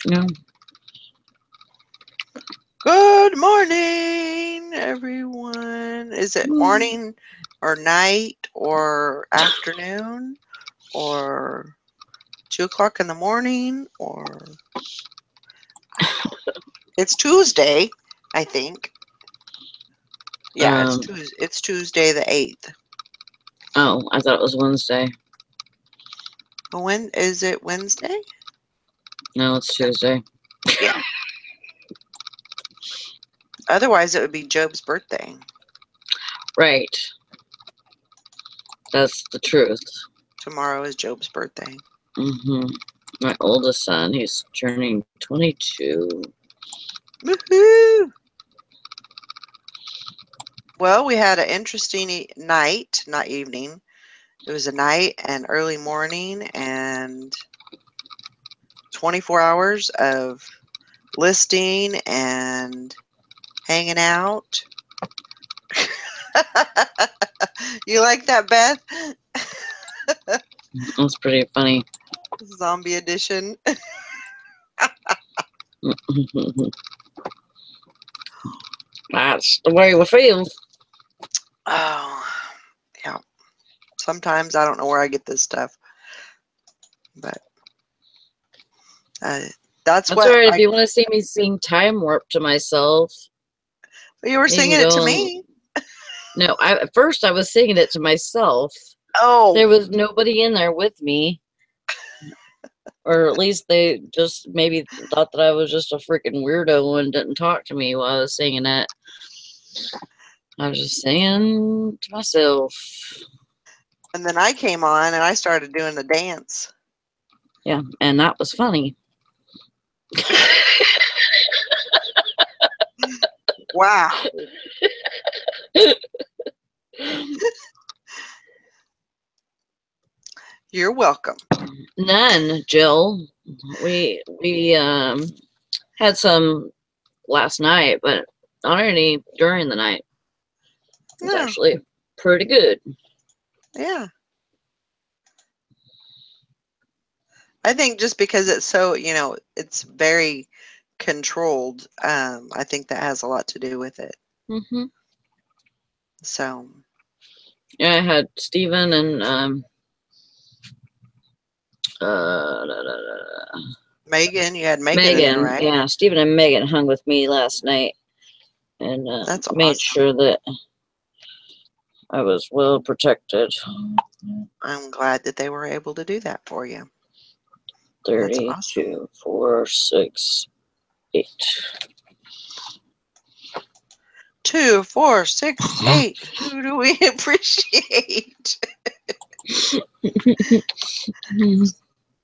Yeah. Good morning, everyone. Is it morning or night or afternoon or 2 o'clock in the morning or it's Tuesday, I think. Yeah, it's Tuesday the 8th. Oh, I thought it was Wednesday. When is it Wednesday? No, it's Tuesday. Yeah. Otherwise, it would be Job's birthday. Right. That's the truth. Tomorrow is Job's birthday. My oldest son, he's turning 22. Woohoo! Well, we had an interesting night, not evening. It was a night and early morning and 24 hours of listing and hanging out. You like that, Beth? That's pretty funny. Zombie edition. That's the way we feel. Oh, yeah. Sometimes I don't know where I get this stuff, but that's what right. If you want to see me sing Time Warp to myself, you were singing it to me. No, at first I was singing it to myself. Oh, there was nobody in there with me, or at least they just maybe thought that I was just a freaking weirdo and didn't talk to me while I was singing it. I was just singing to myself. And then I came on and I started doing the dance. Yeah, and that was funny. Wow. You're welcome. None, Jill. We had some last night, but not any during the night. It was actually pretty good. Yeah. I think just because it's so, it's very controlled, I think that has a lot to do with it. So. Yeah, I had Steven and Megan, you had Megan in there, right? Yeah, Steven and Megan hung with me last night and that's made awesome. sure that I was well protected. I'm glad that they were able to do that for you. 30, awesome. 2, 4, 6, 8. 2, 4, 6, 8. Who do we appreciate?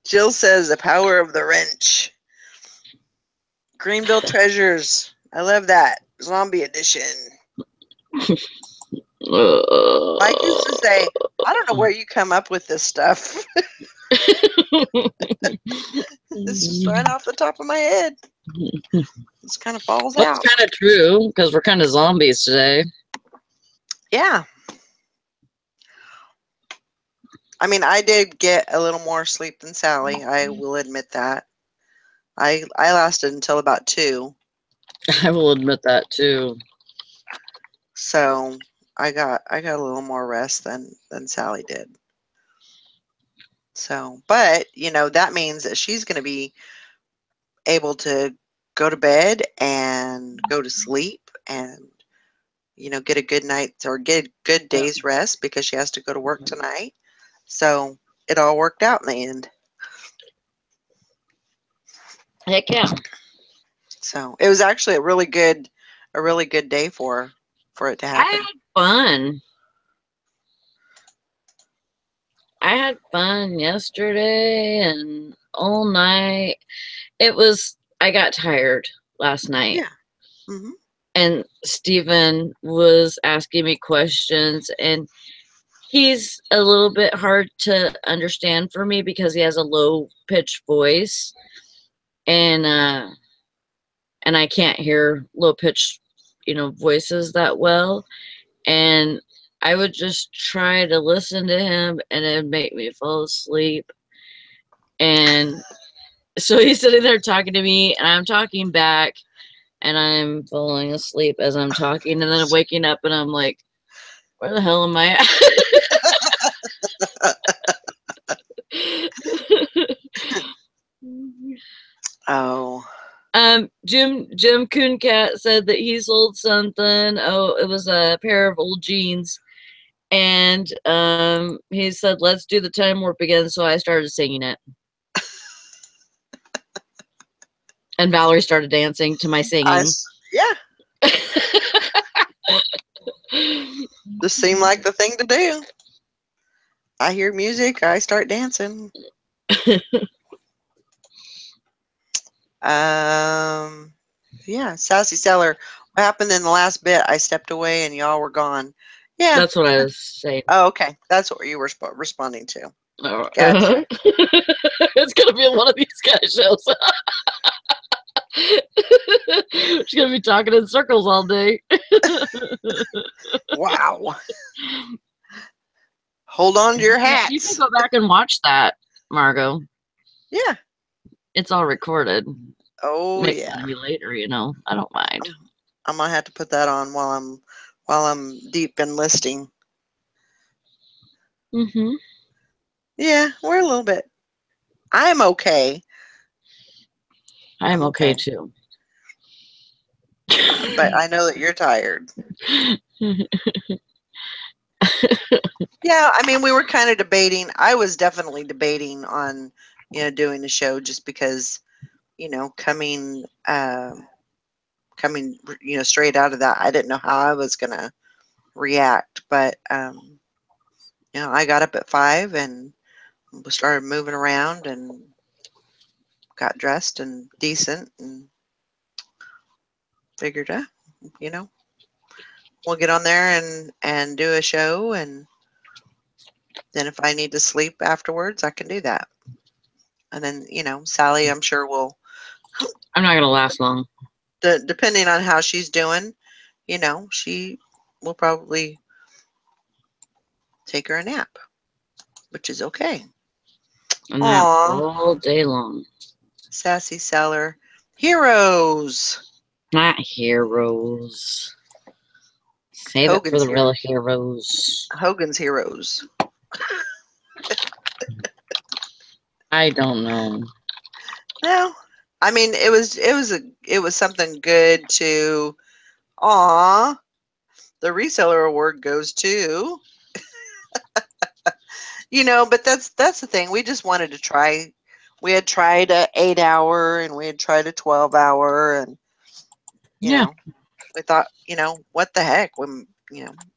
Jill says the power of the wrench. Greenville Treasures. I love that. Zombie edition. Mike used to say, I don't know where you come up with this stuff. It's just right off the top of my head. It just kind of falls out. That's kind of true, because we're kind of zombies today. Yeah. I mean, I did get a little more sleep than Sally. I will admit that. I lasted until about 2. I will admit that too. So I got a little more rest than Sally did. So, but that means that she's going to be able to go to bed and go to sleep and get a good night or get a good day's rest because she has to go to work tonight. So it all worked out in the end. Heck yeah. So it was actually a really good day for it to happen. I had fun. I had fun yesterday and all night. I got tired last night. Yeah. And Steven was asking me questions, and he's a little bit hard to understand for me because he has a low pitched voice, and I can't hear low pitched voices that well, and I would just try to listen to him and it'd make me fall asleep. And So he's sitting there talking to me, and I'm talking back, and I'm falling asleep as I'm talking, and then I'm waking up, and I'm like, where the hell am I at? Oh. Jim Cooncat said that he sold something. Oh, it was a pair of old jeans. And he said, let's do the time warp again. So I started singing it. And Valerie started dancing to my singing. Yeah. This seemed like the thing to do. I hear music, I start dancing. Yeah, Sassy Seller. What happened in the last bit? I stepped away and y'all were gone. Yeah. That's what I was saying. Oh, okay. That's what you were responding to. Gotcha. It's going to be one of these guys' shows. She's going to be talking in circles all day. Wow. Hold on to your hats. You can go back and watch that, Margot. Yeah. It's all recorded. Oh, Make yeah. fun of me later, you know. I don't mind. I'm gonna have to put that on while I'm deep in listing. Mm-hmm. Yeah, we're a little bit. I'm okay. I'm okay too. But I know that you're tired. Yeah, I mean, we were kind of debating. I was definitely debating on, doing the show just because, coming, straight out of that, I didn't know how I was gonna react. But, I got up at 5 and started moving around and got dressed and decent and figured, we'll get on there and do a show, and then if I need to sleep afterwards, I can do that. And then, Sally, I'm sure will. I'm not gonna last long. Depending on how she's doing, she will probably take her a nap, which is okay. A nap all day long. Sassy Seller. Heroes. Not heroes. Save Hogan's it for the real heroes. Hogan's Heroes. I don't know. No, I mean it was something good to. Aw, the reseller award goes to. But that's the thing. We just wanted to try. We had tried a 8-hour and we had tried a 12-hour, and we thought, what the heck? When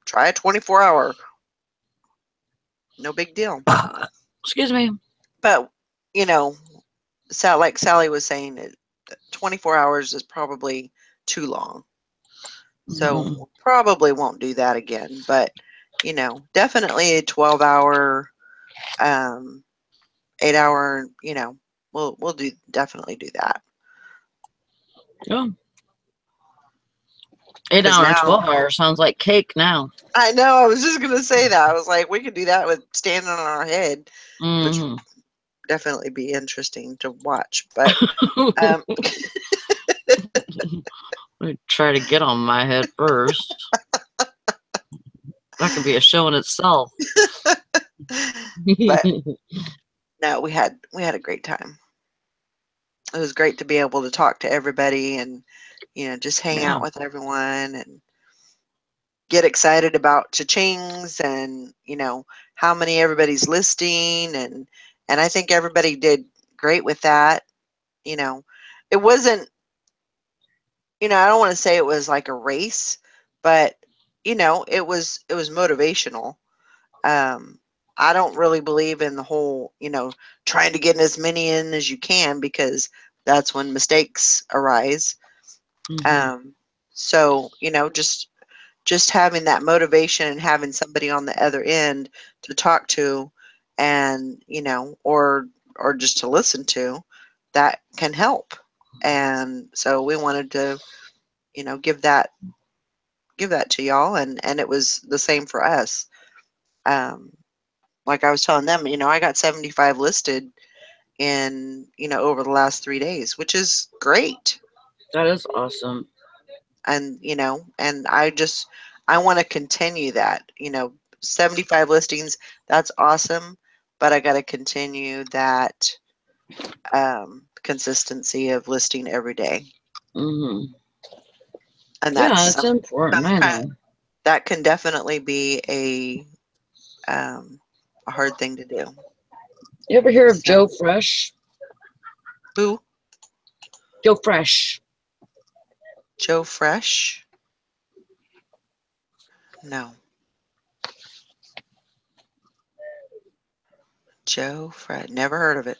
try a 24-hour. No big deal. Excuse me. But like Sally was saying, 24 hours is probably too long. So probably won't do that again. But definitely a 12-hour, 8-hour. We'll definitely do that. Yeah. 8 hours, 12 hours sounds like cake now. I know. I was just gonna say that. I was like, we could do that with standing on our head, which would definitely be interesting to watch. But I try to get on my head first. That could be a show in itself. But no, we had a great time. It was great to be able to talk to everybody and just hang out with everyone and get excited about cha-chings and how many everybody's listing, and I think everybody did great with that. It wasn't, I don't want to say it was like a race, but it was motivational. I don't really believe in the whole, trying to get as many in as you can, because that's when mistakes arise. So, just having that motivation and having somebody on the other end to talk to, and, or just to listen to, that can help. And so we wanted to, give that to y'all. And it was the same for us. Like I was telling them, I got 75 listed, in, over the last 3 days, which is great. That is awesome. And, and I want to continue that, 75 listings. That's awesome. But I got to continue that consistency of listing every day. Mm-hmm. And Yeah, it's important. I know. that can definitely be a hard thing to do. You ever hear of So, Joe Fresh? who? Joe Fresh. Joe Fresh? No. Joe Fresh. Never heard of it.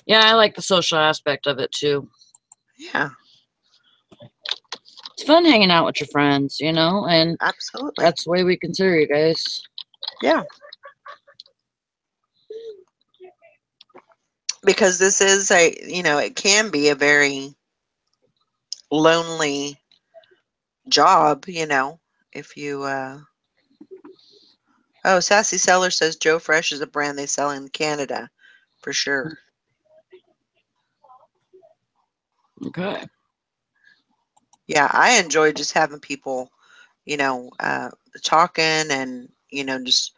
Yeah, I like the social aspect of it too. Yeah, It's fun hanging out with your friends, and absolutely. that's the way we consider you guys. Yeah. Because this is it can be a very lonely job, if you, oh, Sassy Seller says Joe Fresh is a brand they sell in Canada, for sure. Okay. Yeah, I enjoy just having people, talking and, just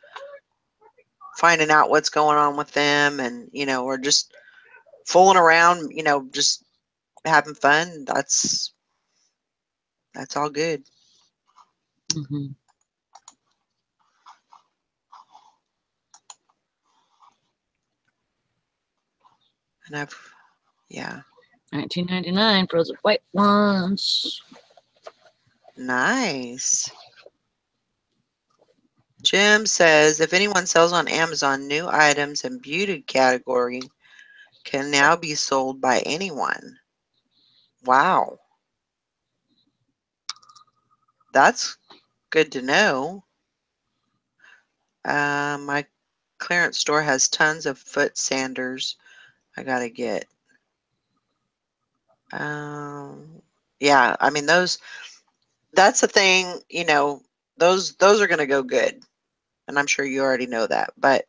finding out what's going on with them and, or just fooling around, just having fun. That's all good. Mm-hmm. And yeah. 1999 for the white ones. Nice. Jim says, if anyone sells on Amazon, new items and beauty category can now be sold by anyone. Wow. That's good to know. My clearance store has tons of foot sanders I gotta get. Yeah, I mean that's the thing, those are gonna go good. And I'm sure you already know that. But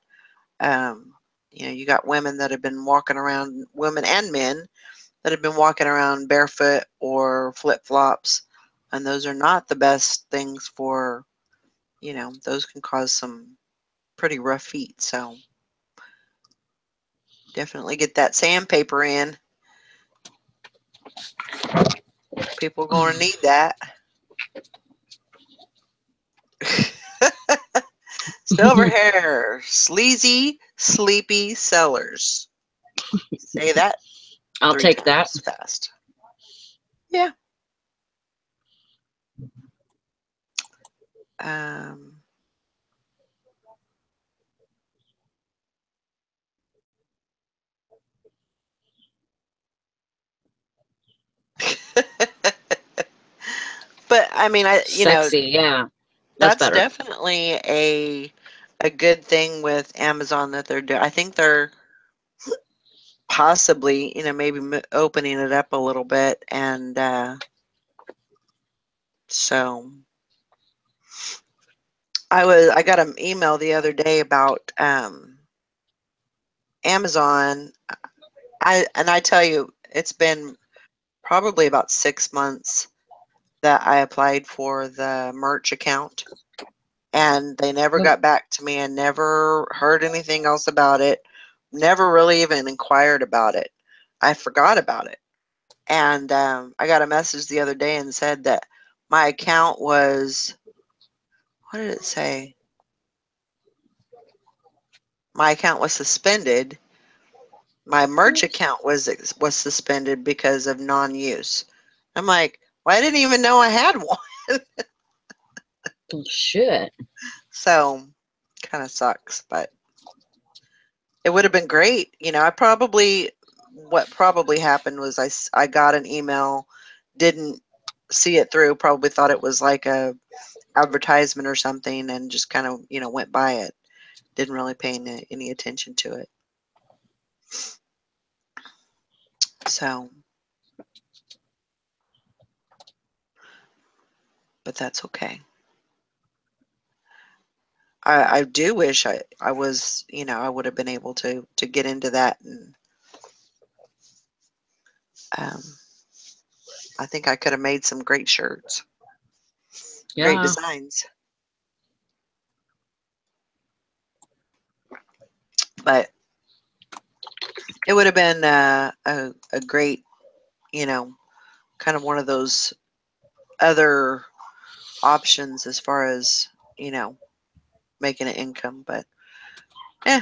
you got women that have been walking around, women and men that have been walking around barefoot or flip-flops, and those are not the best things for, those can cause some pretty rough feet. So definitely get that sandpaper in. People are going to need that. Silver hair, sleazy, sleepy sellers. Say that I'll 3 take that. times fast. Yeah. Um, but I mean, Sexy, yeah. That's that's better. definitely a good thing with Amazon that they're doing. I think they're possibly, maybe opening it up a little bit, and so I got an email the other day about Amazon. I tell you, it's been probably about 6 months that I applied for the merch account, and they never Yep. got back to me and never heard anything else about it. Never really even inquired about it. I forgot about it. And I got a message the other day and said that my account was, what did it say? My account was suspended. My merch account was suspended because of non-use. I'm like, well, I didn't even know I had one. Oh, shit. So, kind of sucks, but it would have been great. What probably happened was I got an email, didn't see it through, probably thought it was like a advertisement or something, and just kind of, went by it. Didn't really pay any attention to it. So, but that's okay. I do wish I was, I would have been able to get into that, and um, I think I could have made some great shirts, great Yeah. designs. But it would have been a great, kind of one of those other options as far as, making an income. But yeah,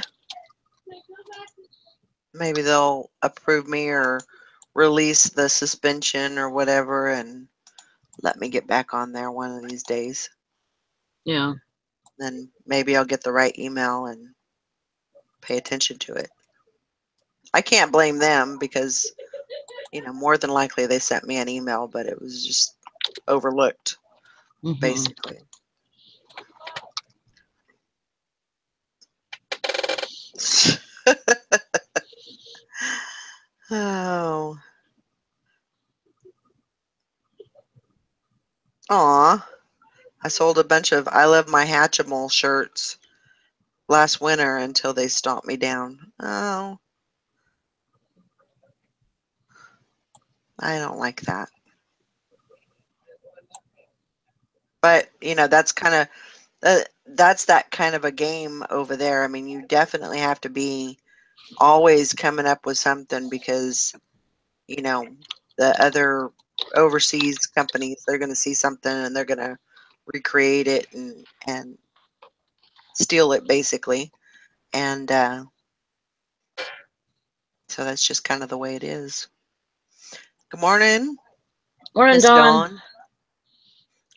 maybe they'll approve me or release the suspension or whatever and let me get back on there one of these days. Yeah. Then maybe I'll get the right email and pay attention to it. I can't blame them because, more than likely they sent me an email, but it was just overlooked, basically. Oh. Aw. I sold a bunch of I Love My Hatchimal shirts last winter until they stomped me down. Oh. I don't like that. But, that's that kind of a game over there. I mean, you definitely have to be always coming up with something because, you know, the other overseas companies, they're going to see something and they're going to recreate it and steal it basically. And so that's just kind of the way it is. Good morning, Morning, Miss Dawn. Dawn.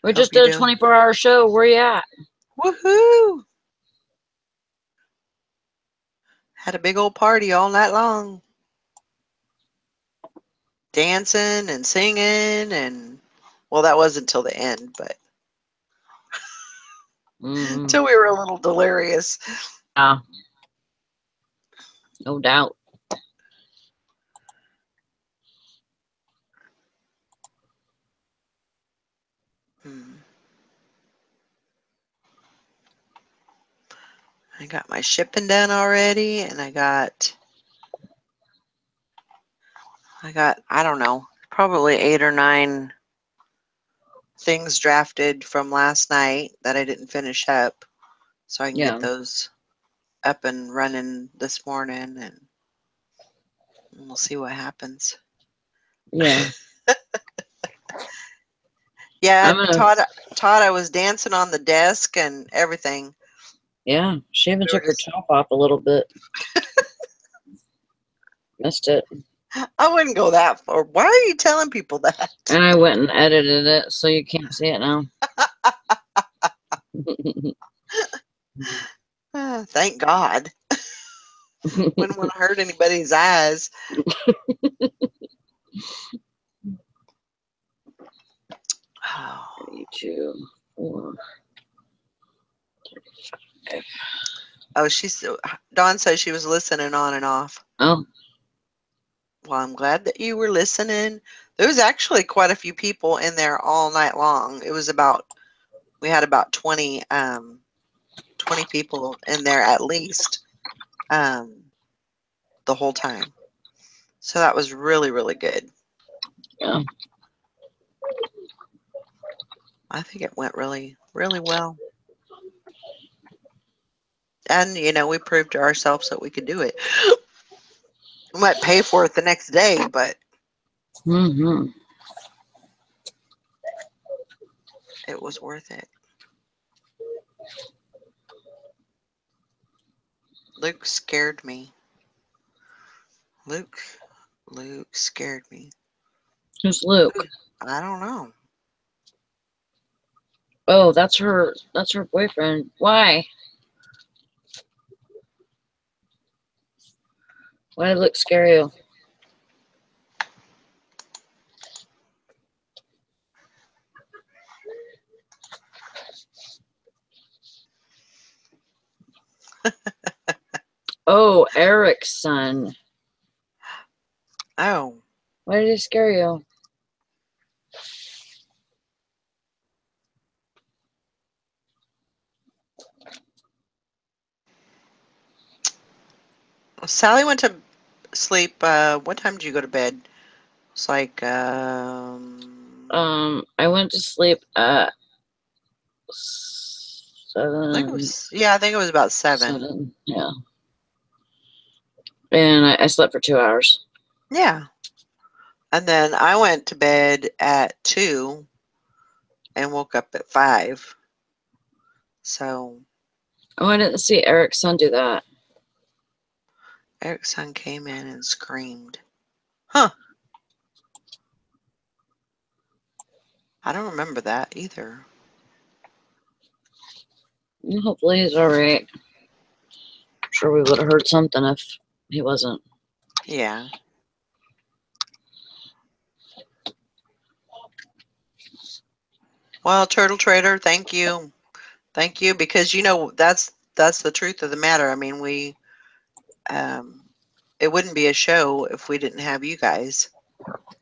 We Hope just you did a do. 24-hour show. Where you at? Woohoo! Had a big old party all night long. Dancing and singing and, well, that wasn't till the end, but till we were a little delirious. Yeah. No doubt. I got my shipping done already, and I got, I don't know, probably 8 or 9 things drafted from last night that I didn't finish up, so I can Yeah. get those up and running this morning, and we'll see what happens. Yeah. Yeah, I'm gonna. Todd, I was dancing on the desk and everything. Yeah. She even We were took her just, top off a little bit. Missed it. I wouldn't go that far. Why are you telling people that? And I went and edited it so you can't see it now. Thank God. Wouldn't want to hurt anybody's eyes. Oh. 32, 4, 35. Oh, Dawn says she was listening on and off. Oh. Well, I'm glad that you were listening. There was actually quite a few people in there all night long. We had about 20 people in there at least the whole time. So that was really, really good. Yeah. I think it went really, really well. And, we proved to ourselves that we could do it. We might pay for it the next day, but it was worth it. Luke scared me. Luke scared me. Who's Luke? I don't know. Oh, that's her boyfriend. Why? Why did Luke scare you? Oh, Eric's son. Oh. Why did he scare you? Sally went to sleep. What time did you go to bed? It's like I went to sleep at I think it 7. was, yeah, I think it was about 7. 7, yeah. And I slept for 2 hours. Yeah. And then I went to bed at 2 and woke up at 5. So Oh, I didn't see Eric's son do that. Eric's son came in and screamed. Huh. I don't remember that either. Hopefully he's all right. I'm sure we would have heard something if he wasn't. Yeah. Well, Turtle Trader, thank you. Thank you, because that's the truth of the matter. I mean, it wouldn't be a show if we didn't have you guys.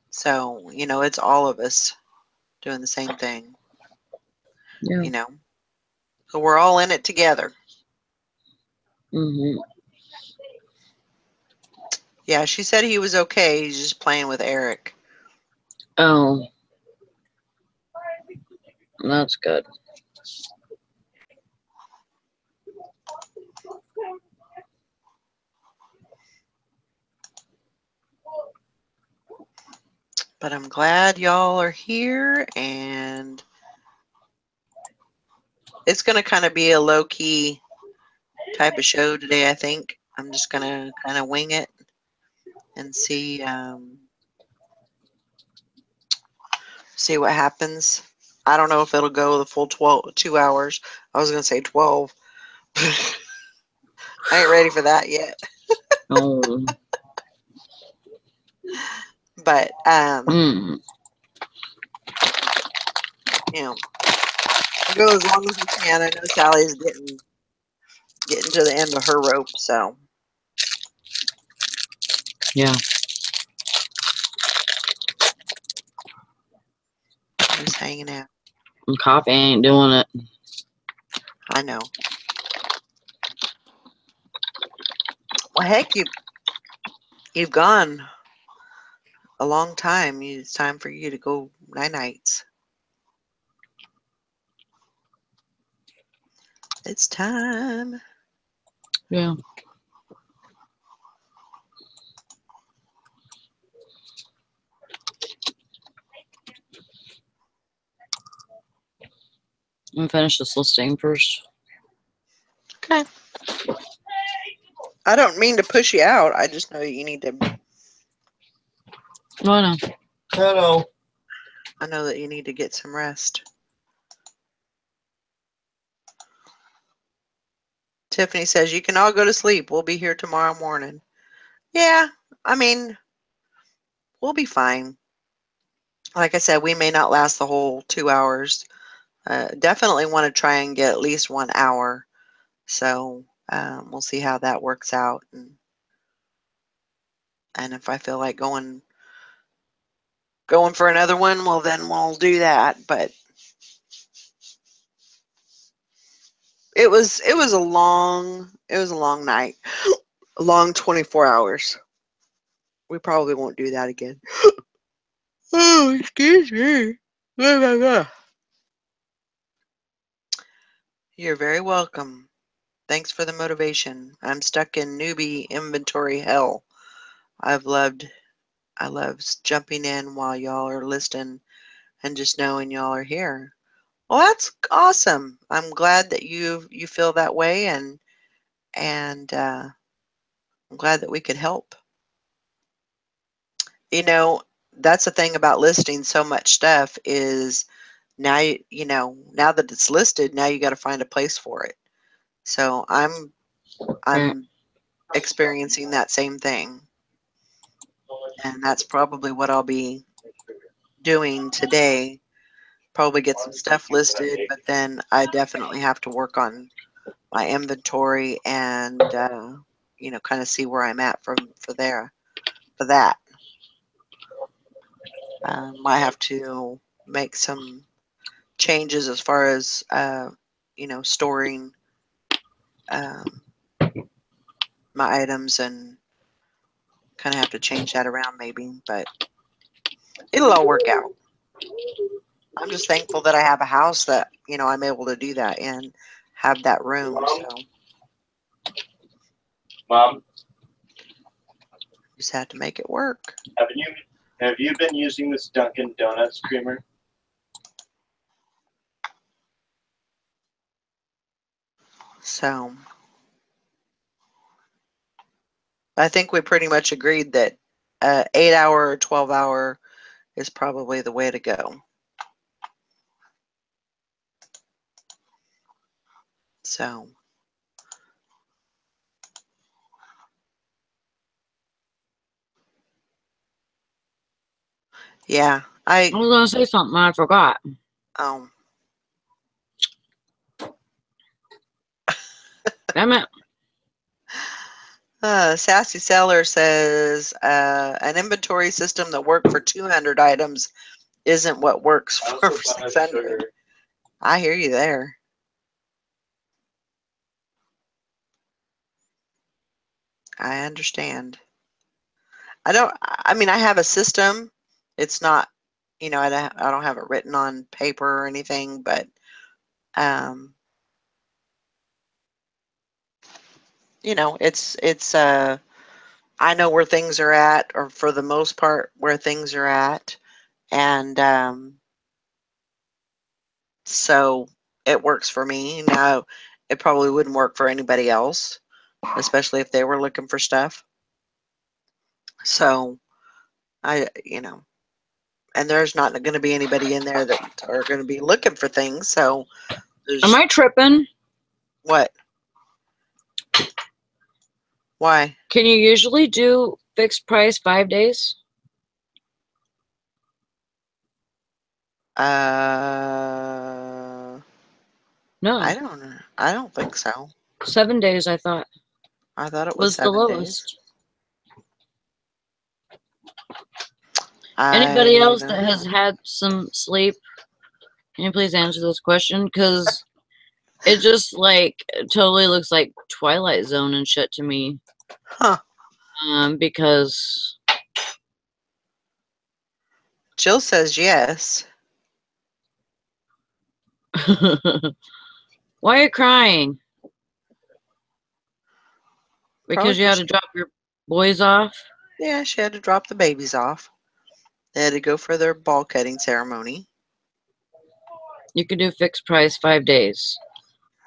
So, it's all of us doing the same thing, Yeah. So we're all in it together. Mm-hmm. Yeah, she said he was okay. He's just playing with Eric. Oh, that's good. But I'm glad y'all are here, and it's going to kind of be a low-key type of show today, I think. I'm just going to kind of wing it and see what happens. I don't know if it'll go the full 2 hours. I was going to say 12. I ain't ready for that yet. Oh. But, Mm. I'll go as long as we can. I know Sally's getting to the end of her rope, so. Yeah. Just hanging out. And coffee ain't doing it. I know. Well, heck, you've gone a long time. It's time for you to go night-nights. It's time. Yeah. I'm gonna finish this listing first. Okay. I don't mean to push you out. I just know that you need to. Oh, I know. Hello. I know that you need to get some rest. Tiffany says you can all go to sleep. We'll be here tomorrow morning. Yeah, I mean, we'll be fine. Like I said, we may not last the whole 2 hours. Definitely want to try and get at least 1 hour. So we'll see how that works out. And if I feel like going for another one, well, then we'll do that. But it was a long night, a long 24 hours. We probably won't do that again. Oh, excuse me. You're very welcome. Thanks for the motivation. I'm stuck in newbie inventory hell. I love jumping in while y'all are listening and just knowing y'all are here. Well, that's awesome. I'm glad that you feel that way, and I'm glad that we could help. That's the thing about listing so much stuff is now now that it's listed, now you got to find a place for it. So I'm experiencing that same thing, and that's probably what I'll be doing today. Probably get some stuff listed, but then I definitely have to work on my inventory and kind of see where I'm at for that. Might have to make some changes as far as storing my items and kind of have to change that around maybe, but it'll all work out. I'm just thankful that I have a house that, I'm able to do that and have that room. So Mom, just have to make it work. have you been using this Dunkin' Donuts creamer? So I think we pretty much agreed that 8-hour or 12-hour is probably the way to go. So yeah, I was gonna say something, I forgot. um Damn it. Sassy Seller says an inventory system that worked for 200 items isn't what works for 600. I hear you there. I understand. I mean, I have a system. It's not, I don't have it written on paper or anything, but, it's, I know where things are at, or for the most part, where things are at. And, so it works for me. Now, it probably wouldn't work for anybody else, especially if they were looking for stuff. So and there's not going to be anybody in there that are going to be looking for things. So Am I tripping? What? Why? Can you usually do fixed price 5 days? No. I don't know. I don't think so. 7 days, I thought. I thought it was the 7 lowest. days. Anybody I else don't that has know. had some sleep, can you please answer this question? Because it just totally looks like Twilight Zone and shit to me. Huh. Because Jill says yes. why are you crying? Because Probably you had to drop your boys off? yeah, she had to drop the babies off. They had to go for their ball cutting ceremony. You could do fixed price 5 days.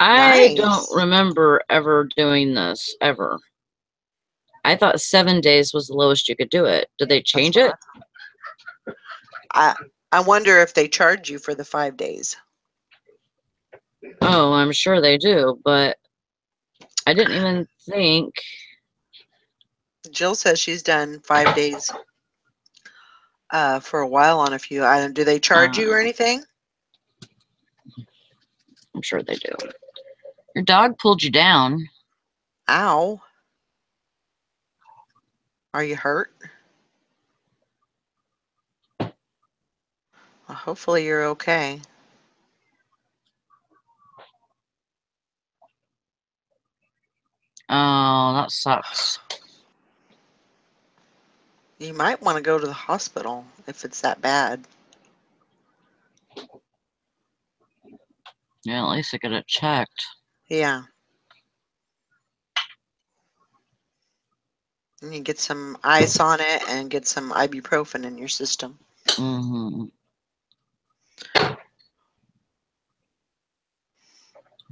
I don't Nice. remember ever doing this, ever. I thought 7 days was the lowest you could do it. Did they change it? I wonder if they charge you for the 5 days. Oh, I'm sure they do, but I didn't even think. Jill says she's done 5 days for a while on a few items. Do they charge you or anything? I'm sure they do. Your dog pulled you down. Ow. Are you hurt? Well, hopefully you're okay. Oh, that sucks. You might want to go to the hospital if it's that bad. Yeah, at least I get it checked. Yeah. You need to get some ice on it and get some ibuprofen in your system. Mm-hmm.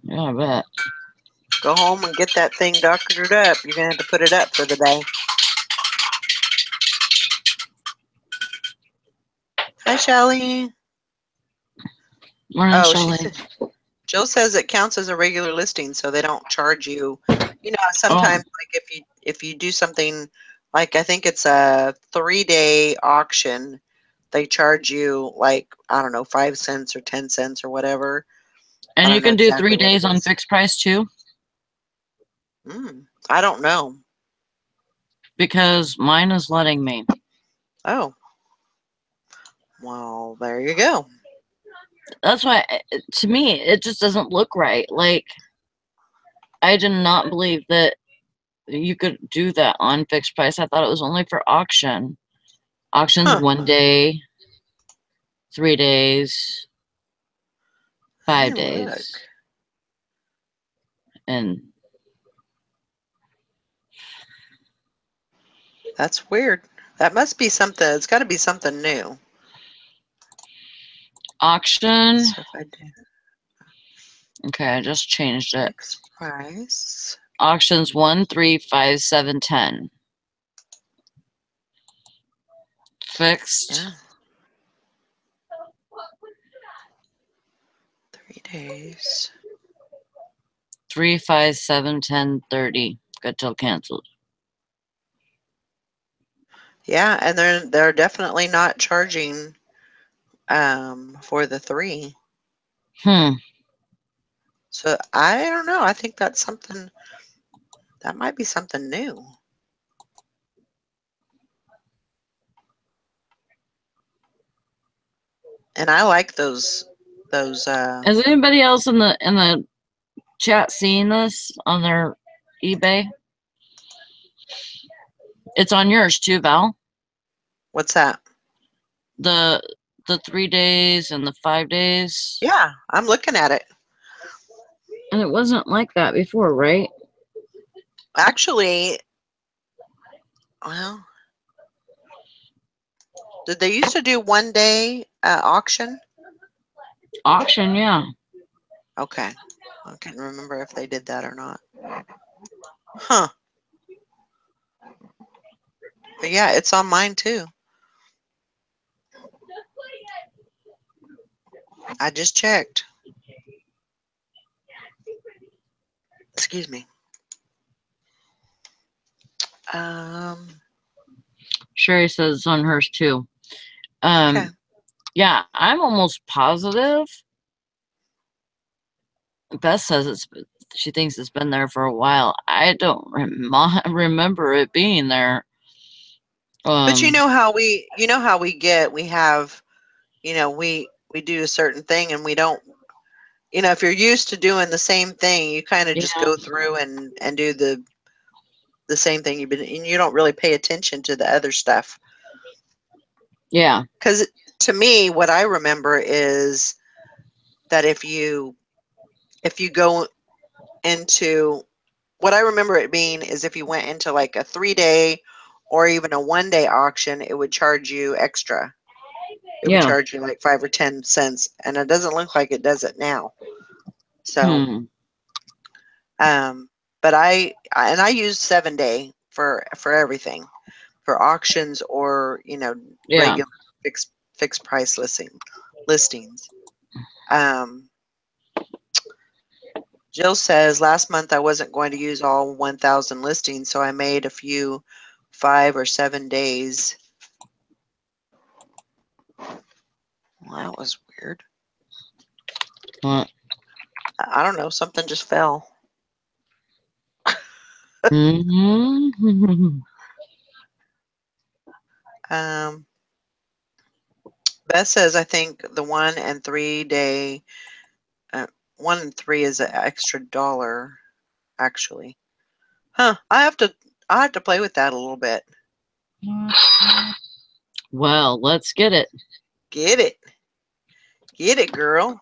Yeah, I bet. Go home and get that thing doctored up. You're going to have to put it up for the day. Hi, Shelly. Morning, She Shelley. said, Jill says it counts as a regular listing, so they don't charge you. Sometimes if you do something like I think it's a 3-day auction, they charge you I don't know, 5 cents or 10 cents or whatever. And you can do 3 days on fixed price too? I don't know. Because mine is letting me. Oh. Well, there you go. That's why, to me, it just doesn't look right. I did not believe that you could do that on fixed price. I thought it was only for auction. Auctions Huh. 1 day, 3 days, 5 Let me look. days. And That's weird. That must be something. It's got to be something new. auction. So if I do Okay, I just changed it. fixed price. Auctions 1, 3, 5, 7, 10. Fixed. Yeah. 3 days. 3, 5, 7, 10, 30. Good till canceled. Yeah, and they're definitely not charging for the 3. So I don't know. I think that's something that might be something new. And I like those Has anybody else in the chat seen this on their eBay? It's on yours too, Val. what's that? The 3 days and the 5 days. Yeah, I'm looking at it. And it wasn't like that before, right? Actually, well, did they used to do 1 day auction? Auction, yeah. Okay. I can't remember if they did that or not. Huh. But yeah, it's on mine too. I just checked. Excuse me. Sherry says it's on hers too. Okay. Yeah, I'm almost positive. Beth says she thinks it's been there for a while. I don't remember it being there. But you know how we get, we have, we do a certain thing and we don't, if you're used to doing the same thing, you kind of just Yeah. go through and do the same thing and you don't really pay attention to the other stuff. Yeah. Because to me, what I remember is that if you go into, what I remember it being is if you went into like a 3-day or even a 1-day auction, it would charge you extra. It would charge you like 5 or 10 cents, and it doesn't look like it does it now. So, but I use 7-day for everything, for auctions or regular fixed price listings. Jill says, last month I wasn't going to use all 1,000 listings, so I made a few 5 or 7 days. Well, that was weird. What? I don't know. Something just fell. Beth says, I think the 1 and 3 day, 1 and 3 is an extra $1, actually. Huh. I have to play with that a little bit. Well, let's get it. Get it. Get it, girl.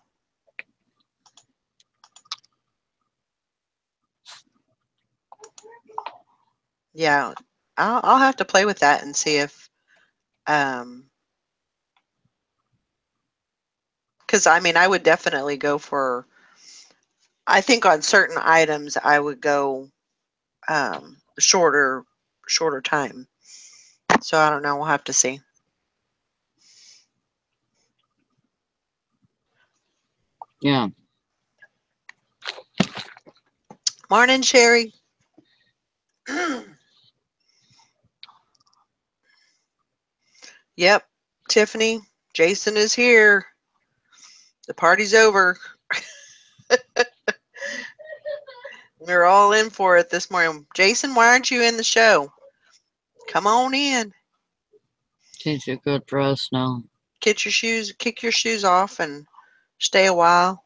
Yeah. I'll have to play with that and see if, because I mean, I would definitely go for, I think on certain items, I would go shorter time. So I don't know. We'll have to see. Yeah. Morning, Sherry. Yep, Tiffany. Jason is here. The party's over. We're all in for it this morning. Jason, why aren't you in the show? Come on in. Seems too good for us now. Kick your shoes off and stay a while.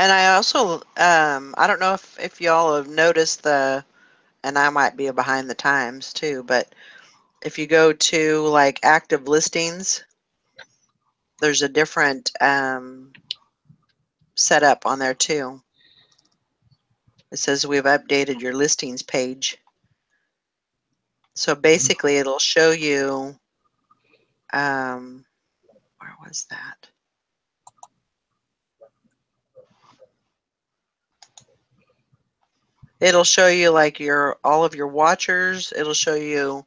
And I also, I don't know if y'all have noticed and I might be behind the times too, but if you go to like active listings, there's a different setup on there too. It says we've updated your listings page. So basically it'll show you, where was that? It'll show you like all of your watchers. It'll show you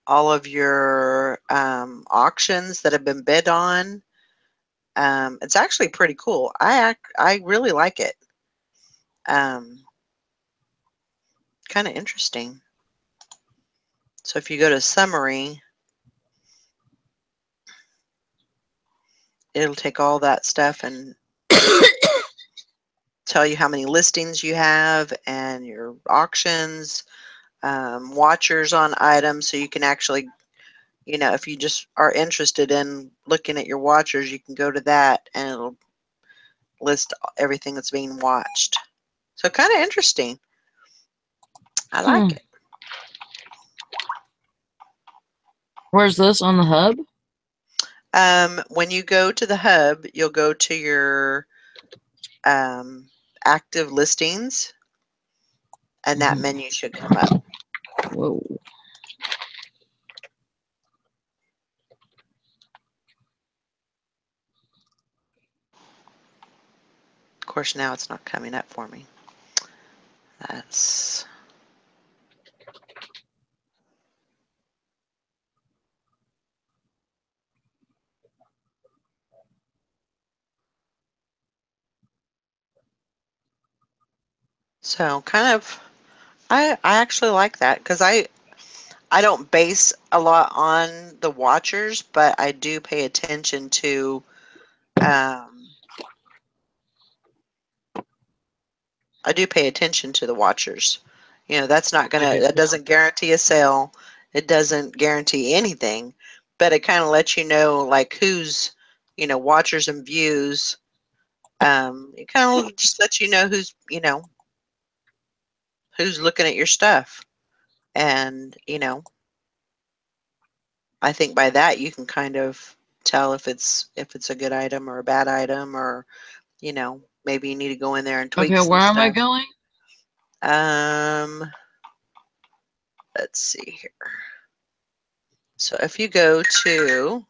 all of your auctions that have been bid on. It's actually pretty cool. I really like it. Kind of interesting. So if you go to summary, it'll take all that stuff and tell you how many listings you have and your auctions, watchers on items, so you can actually, if you just are interested in looking at your watchers, you can go to that and it'll list everything that's being watched. So kind of interesting. I like it. Where's this on the hub? When you go to the hub, you'll go to your active listings, and that menu should come up. Whoa. Of course, now it's not coming up for me. That's... So kind of, I actually like that because I don't base a lot on the watchers, but I do pay attention to the watchers. That's not gonna, that doesn't guarantee a sale. It doesn't guarantee anything, but it kind of lets you know like who's, watchers and views. It kind of just lets you know who's looking at your stuff. And, I think by that you can kind of tell if it's a good item or a bad item, or, maybe you need to go in there and tweak Okay, some where am I stuff. going? Let's see here. So if you go to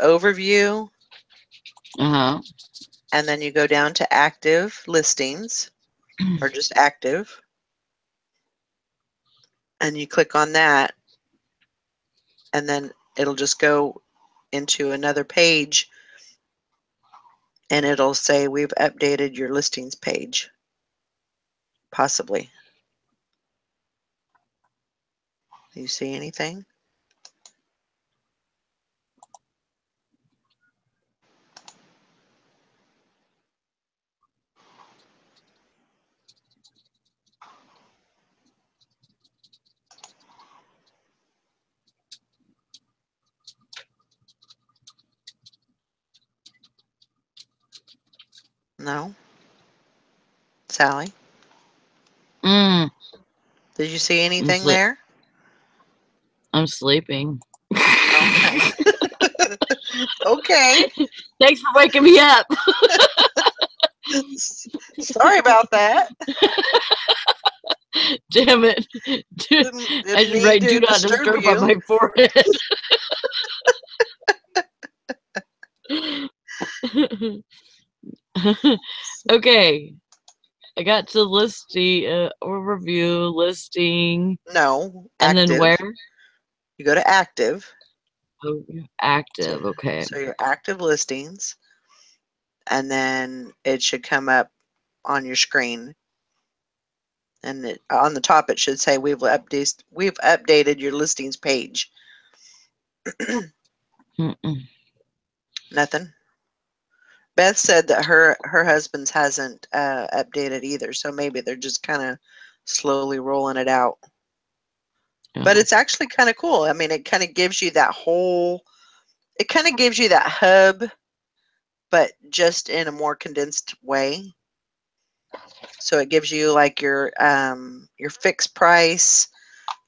overview, and then you go down to active listings, or just active, and you click on that, and then it'll just go into another page, and it'll say we've updated your listings page, possibly. Do you see anything? No? Sally? Mm, Did you see anything there? I'm sleeping. Okay. Okay. Thanks for waking me up. Sorry about that. Damn it. Didn't I should mean write to do not disturb disturb on you. my forehead. Okay. I got to listing, overview, listing. No, And active. then where? You go to active. Oh, active, okay. So your active listings, and then it should come up on your screen. And on the top it should say we've updated your listings page. Nothing. Beth said that her husband's hasn't updated either, so maybe they're just kind of slowly rolling it out. But it's actually kind of cool. I mean, it kind of gives you that hub but just in a more condensed way. So it gives you like your fixed price,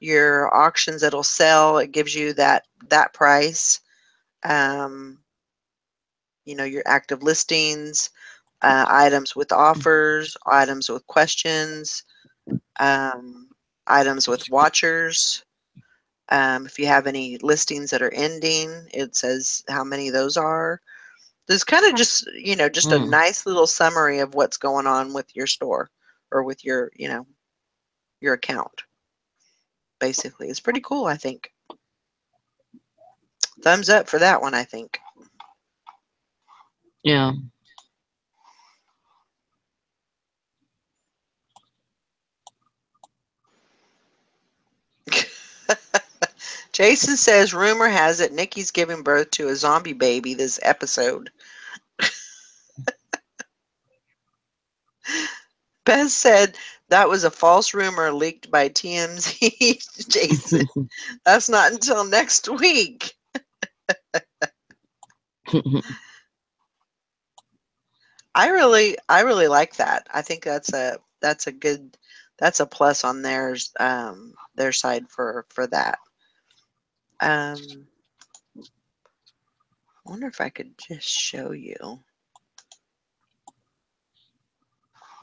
your auctions that'll sell. It gives you that price. Um, your active listings, items with offers, items with questions, items with watchers. If you have any listings that are ending, it says how many those are. There's kind of just, just a nice little summary of what's going on with your store or with your, your account. Basically, it's pretty cool, I think. Thumbs up for that one, I think. Yeah. Jason says, rumor has it Nikki's giving birth to a zombie baby this episode. Beth said that was a false rumor leaked by TMZ. Jason, that's not until next week. I really like that. I think that's a good, that's a plus on their side for that. I wonder if I could just show you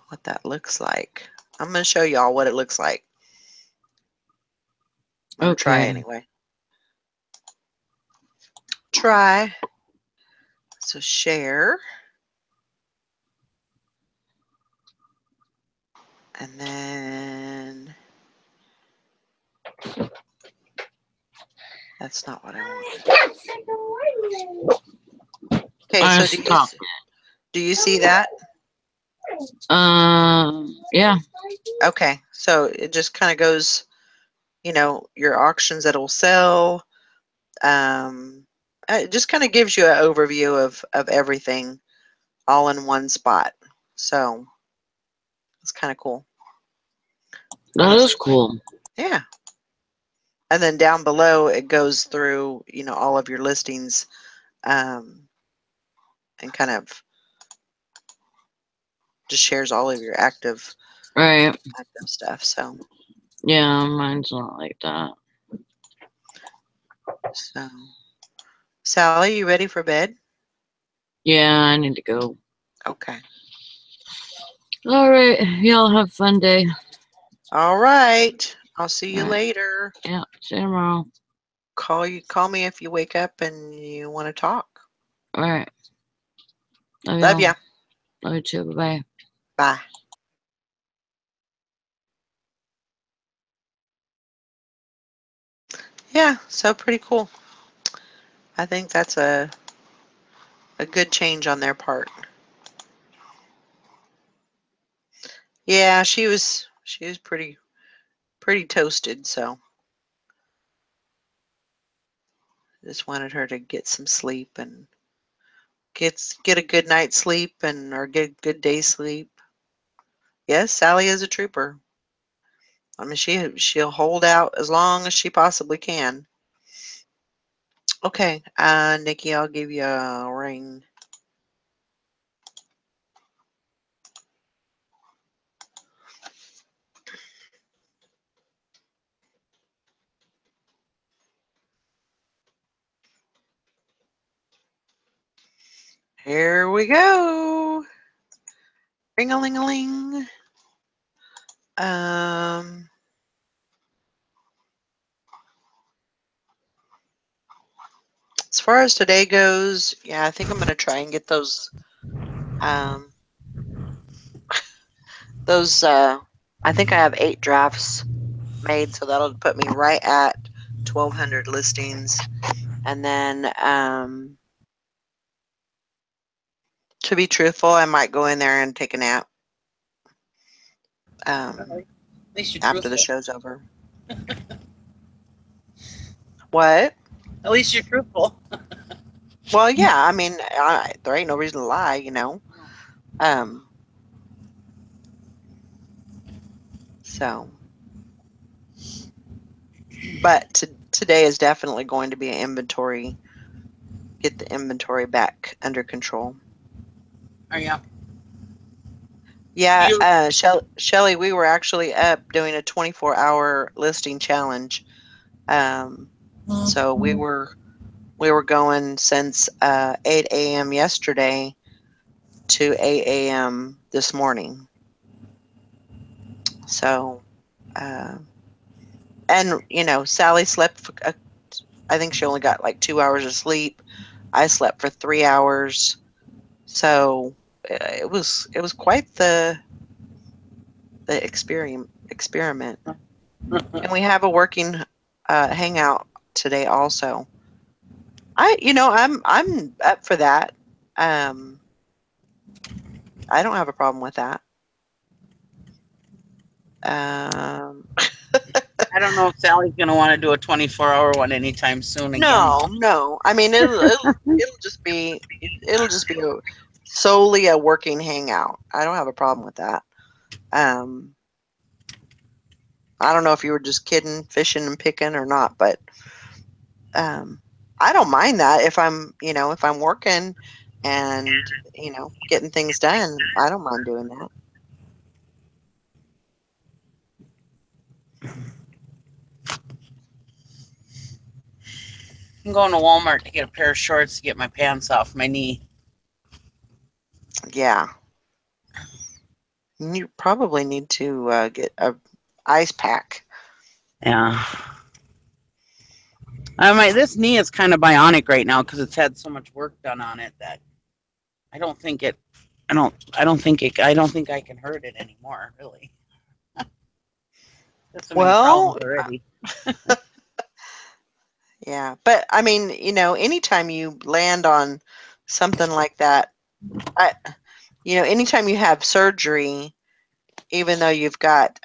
what that looks like. I'm going to show y'all what it looks like. I'm going to try anyway. Try. So share. And then that's not what I wanted. Okay, so do you see that? Yeah. Okay, so it just kind of goes, your auctions that will sell. It just kind of gives you an overview of everything all in one spot. So it's kind of cool. That is cool. Yeah. And then down below, it goes through, all of your listings, and kind of just shares all of your active stuff. So yeah, mine's not like that. So Sally, you ready for bed? Yeah, I need to go. Okay. All right, y'all have a fun day. All right. I'll see you later. Yeah, see you tomorrow. Call me if you wake up and you want to talk. All right. Love ya. Love you too. Bye. Bye. Yeah, so pretty cool. I think that's a good change on their part. Yeah, she was pretty toasted, so just wanted her to get some sleep and get a good night's sleep or get a good day's sleep. Yes, Sally is a trooper. I mean, she'll hold out as long as she possibly can. Okay, Nikki, I'll give you a ring. Here we go. Ring-a-ling-a-ling. As far as today goes, yeah, I think I'm gonna try and get those. I think I have 8 drafts made, so that'll put me right at 1,200 listings, and then to be truthful, I might go in there and take a nap. At least you're after truthful. The show's over. What? At least you're truthful. Well, yeah. I mean, there ain't no reason to lie, So, but today is definitely going to be an inventory. Get the inventory back under control. Are you? Yeah, Shelly, we were actually up doing a 24-hour listing challenge. So we were going since 8 a.m. yesterday to 8 a.m. this morning. So, and Sally slept. I think she only got like 2 hours of sleep. I slept for 3 hours. So it was quite the experiment. And we have a working hangout today also. I'm up for that. I don't have a problem with that. I don't know if Sally's going to want to do a 24-hour one anytime soon again. No. I mean, it'll just be solely a working hangout. I don't have a problem with that. I don't know if you were just kidding, fishing and picking or not, but I don't mind that if I'm working and getting things done. I don't mind doing that. I'm going to Walmart to get a pair of shorts to get my pants off my knee. Yeah. You probably need to get a ice pack. Yeah. This knee is kind of bionic right now because it's had so much work done on it that I don't think I can hurt it anymore, really. There's so many problems already. Yeah, but I mean, anytime you land on something like that, anytime you have surgery, even though you've got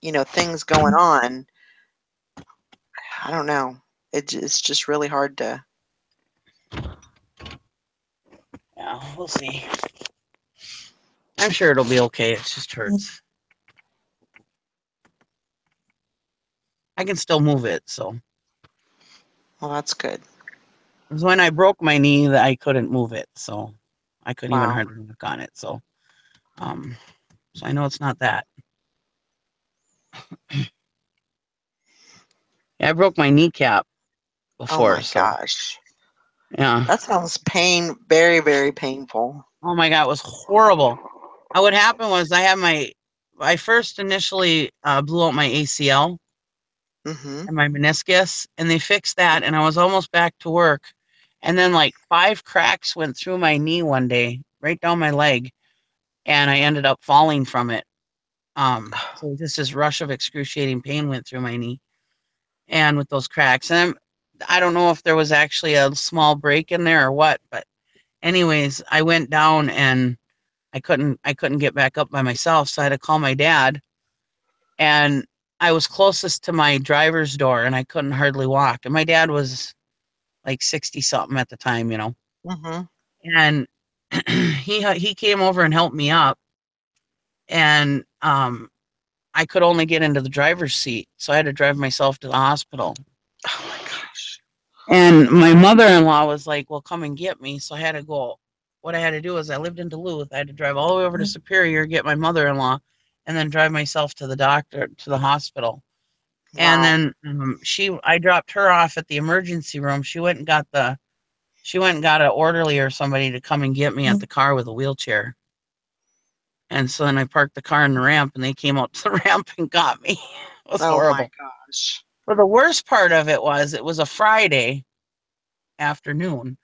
things going on, I don't know. It's just really hard to. Yeah, we'll see. I'm sure it'll be okay. It just hurts. I can still move it, so. Well, that's good. It was when I broke my knee that I couldn't move it, so I couldn't even Wow. hardly work on it. So I know it's not that. Yeah, I broke my kneecap before. Oh my gosh. Yeah. That sounds very, very painful. Oh my God, it was horrible. What happened was I first initially blew out my ACL and my meniscus, and they fixed that, and I was almost back to work. And then like 5 cracks went through my knee one day, right down my leg, and I ended up falling from it. So just this rush of excruciating pain went through my knee, and with those cracks, and I don't know if there was actually a small break in there or what, but anyways, I went down and I couldn't get back up by myself, so I had to call my dad, and I was closest to my driver's door, and I couldn't hardly walk. And my dad was like 60 something at the time, and he came over and helped me up, and I could only get into the driver's seat, so I had to drive myself to the hospital. Oh my gosh. And my mother-in-law was like, well, come and get me. So I had to go. What I had to do was I lived in Duluth. I had to drive all the way over to Superior, get my mother-in-law, and then drive myself to the hospital. Wow. And then I dropped her off at the emergency room. She went and got an orderly or somebody to come and get me at the car with a wheelchair. And so then I parked the car in the ramp, and they came out to the ramp and got me. It was horrible. Oh my gosh. But the worst part of it was a Friday afternoon,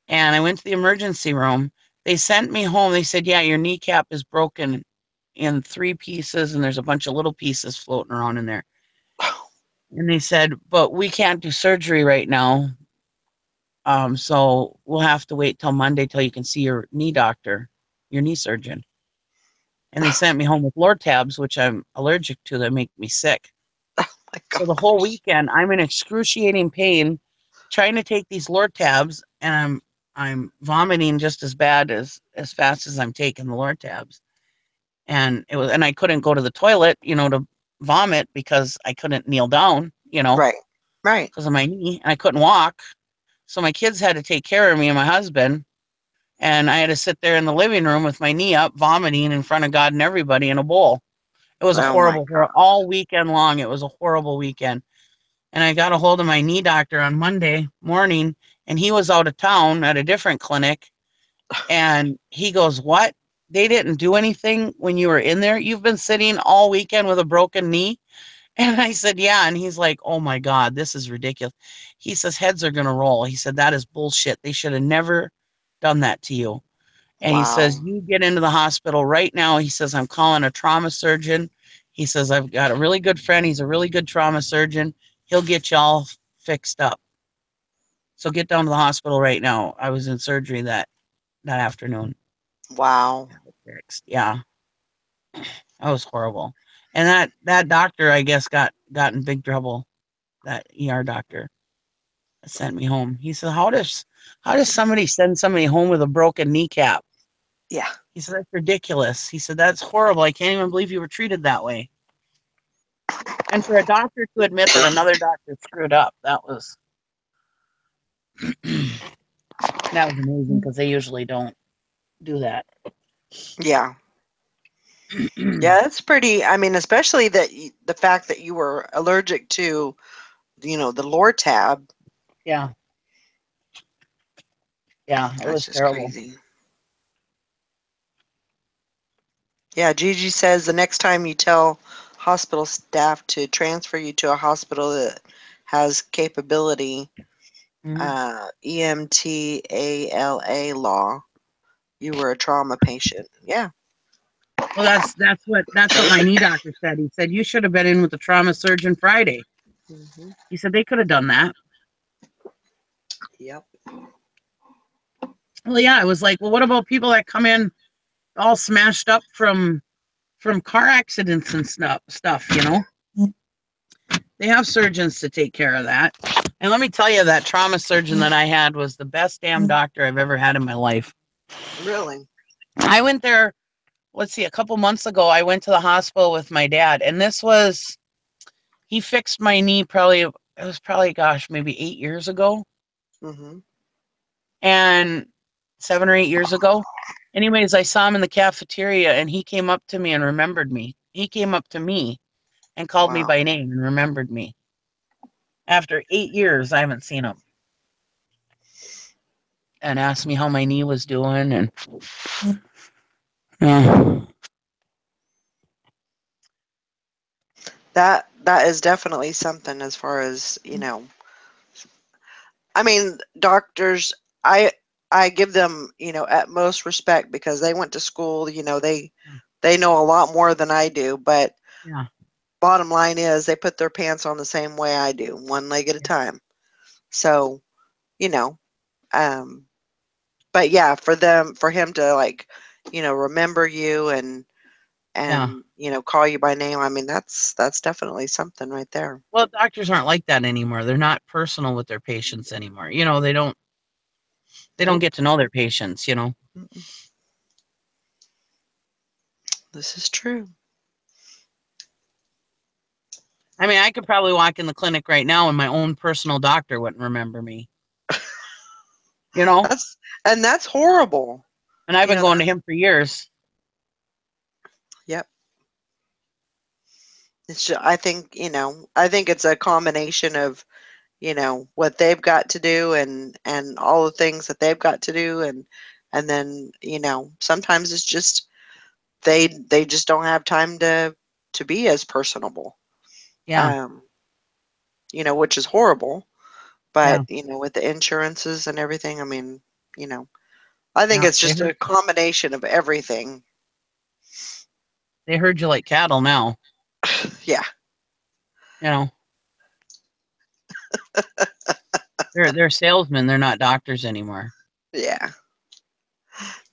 and I went to the emergency room. They sent me home. They said, yeah, your kneecap is broken in 3 pieces, and there's a bunch of little pieces floating around in there. And they said, but we can't do surgery right now. So we'll have to wait till Monday till you can see your knee doctor, your knee surgeon. And they sent me home with Lortabs, which I'm allergic to, that make me sick. Oh my gosh. So the whole weekend, I'm in excruciating pain trying to take these Lortabs, and I'm vomiting just as bad as fast as I'm taking the Lortabs. And I couldn't go to the toilet, to vomit because I couldn't kneel down, Right. because of my knee, and I couldn't walk. So my kids had to take care of me and my husband. And I had to sit there in the living room with my knee up, vomiting in front of God and everybody in a bowl. It was a Oh my horrible, God. all weekend long. It was a horrible weekend. And I got a hold of my knee doctor on Monday morning, and he was out of town at a different clinic. And he goes, "What? They didn't do anything when you were in there? You've been sitting all weekend with a broken knee?" And I said, "Yeah." And he's like, "Oh my God, this is ridiculous." He says, "Heads are going to roll." He said, "That is bullshit. They should have never done that to you." And he Wow. says, "You get into the hospital right now." He says, "I'm calling a trauma surgeon." He says, "I've got a really good friend. He's a really good trauma surgeon. He'll get you all fixed up. So get down to the hospital right now." I was in surgery that afternoon. Wow. Fixed. Yeah, that was horrible. And that doctor, I guess, got in big trouble. That ER doctor that sent me home. He said, how does somebody send somebody home with a broken kneecap?" Yeah. He said, "That's ridiculous." He said, "That's horrible. I can't even believe you were treated that way." And for a doctor to admit that another doctor screwed up, that was amazing, because they usually don't do that. Yeah. Yeah, that's pretty. I mean, especially that the fact that you were allergic to, the Lortab. Yeah. Yeah, it That's was just terrible. crazy. Yeah, Gigi says the next time you tell hospital staff to transfer you to a hospital that has capability, EMTALA law, you were a trauma patient. Yeah. Well, that's what my knee doctor said. He said, "You should have been in with the trauma surgeon Friday." Mm-hmm. He said they could have done that. Yep. Well, yeah, it was like, well, what about people that come in all smashed up from car accidents and stuff, They have surgeons to take care of that. And let me tell you, that trauma surgeon that I had was the best damn doctor I've ever had in my life. Really? I went there, let's see, a couple months ago. I went to the hospital with my dad, and he fixed my knee gosh, maybe 8 years ago. Mm-hmm. And 7 or 8 years ago. Anyways, I saw him in the cafeteria, and he came up to me and remembered me. He came up to me and called me Wow. by name and remembered me. After 8 years, I haven't seen him. And asked me how my knee was doing, and yeah. That is definitely something as far as, I mean, doctors, I give them, utmost respect because they went to school, they know a lot more than I do, but Yeah. bottom line is they put their pants on the same way I do, one leg at a time. So, you know, um but yeah, for him to like, remember you and Yeah. call you by name, I mean, that's definitely something right there. Well, doctors aren't like that anymore. They're not personal with their patients anymore. They don't Nope. get to know their patients, Mm-mm. This is true. I mean, I could probably walk in the clinic right now and my own personal doctor wouldn't remember me. That's horrible. And I've been going to him for years. Yep. It's just, I think it's a combination of, what they've got to do and all the things that they've got to do and then, sometimes it's just they just don't have time to be as personable. Yeah. Which is horrible. But, Yeah. with the insurances and everything, I mean, I think Yeah. it's just a combination of everything. They herd you like cattle now. Yeah. They're salesmen. They're not doctors anymore. Yeah.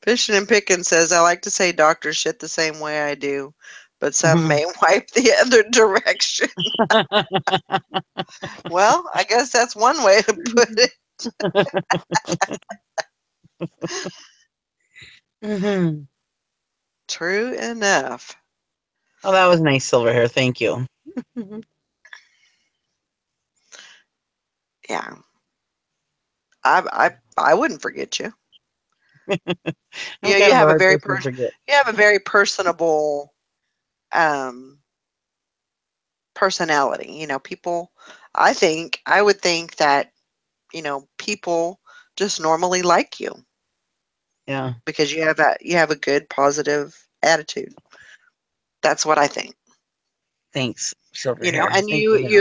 Fishing and Pickin says, I like to say doctors shit the same way I do, but some may wipe the other direction. Well, I guess that's one way to put it. Mm-hmm. True enough. Oh, that was nice, silver hair. Thank you. Yeah. I wouldn't forget you. You know, kind of a hard person to forget. you have a very personable personality. You know, people. I would think that people just normally like you Yeah. because you have a good positive attitude. That's what I think. Thanks, Silver You know, Hair. and Thank you very much.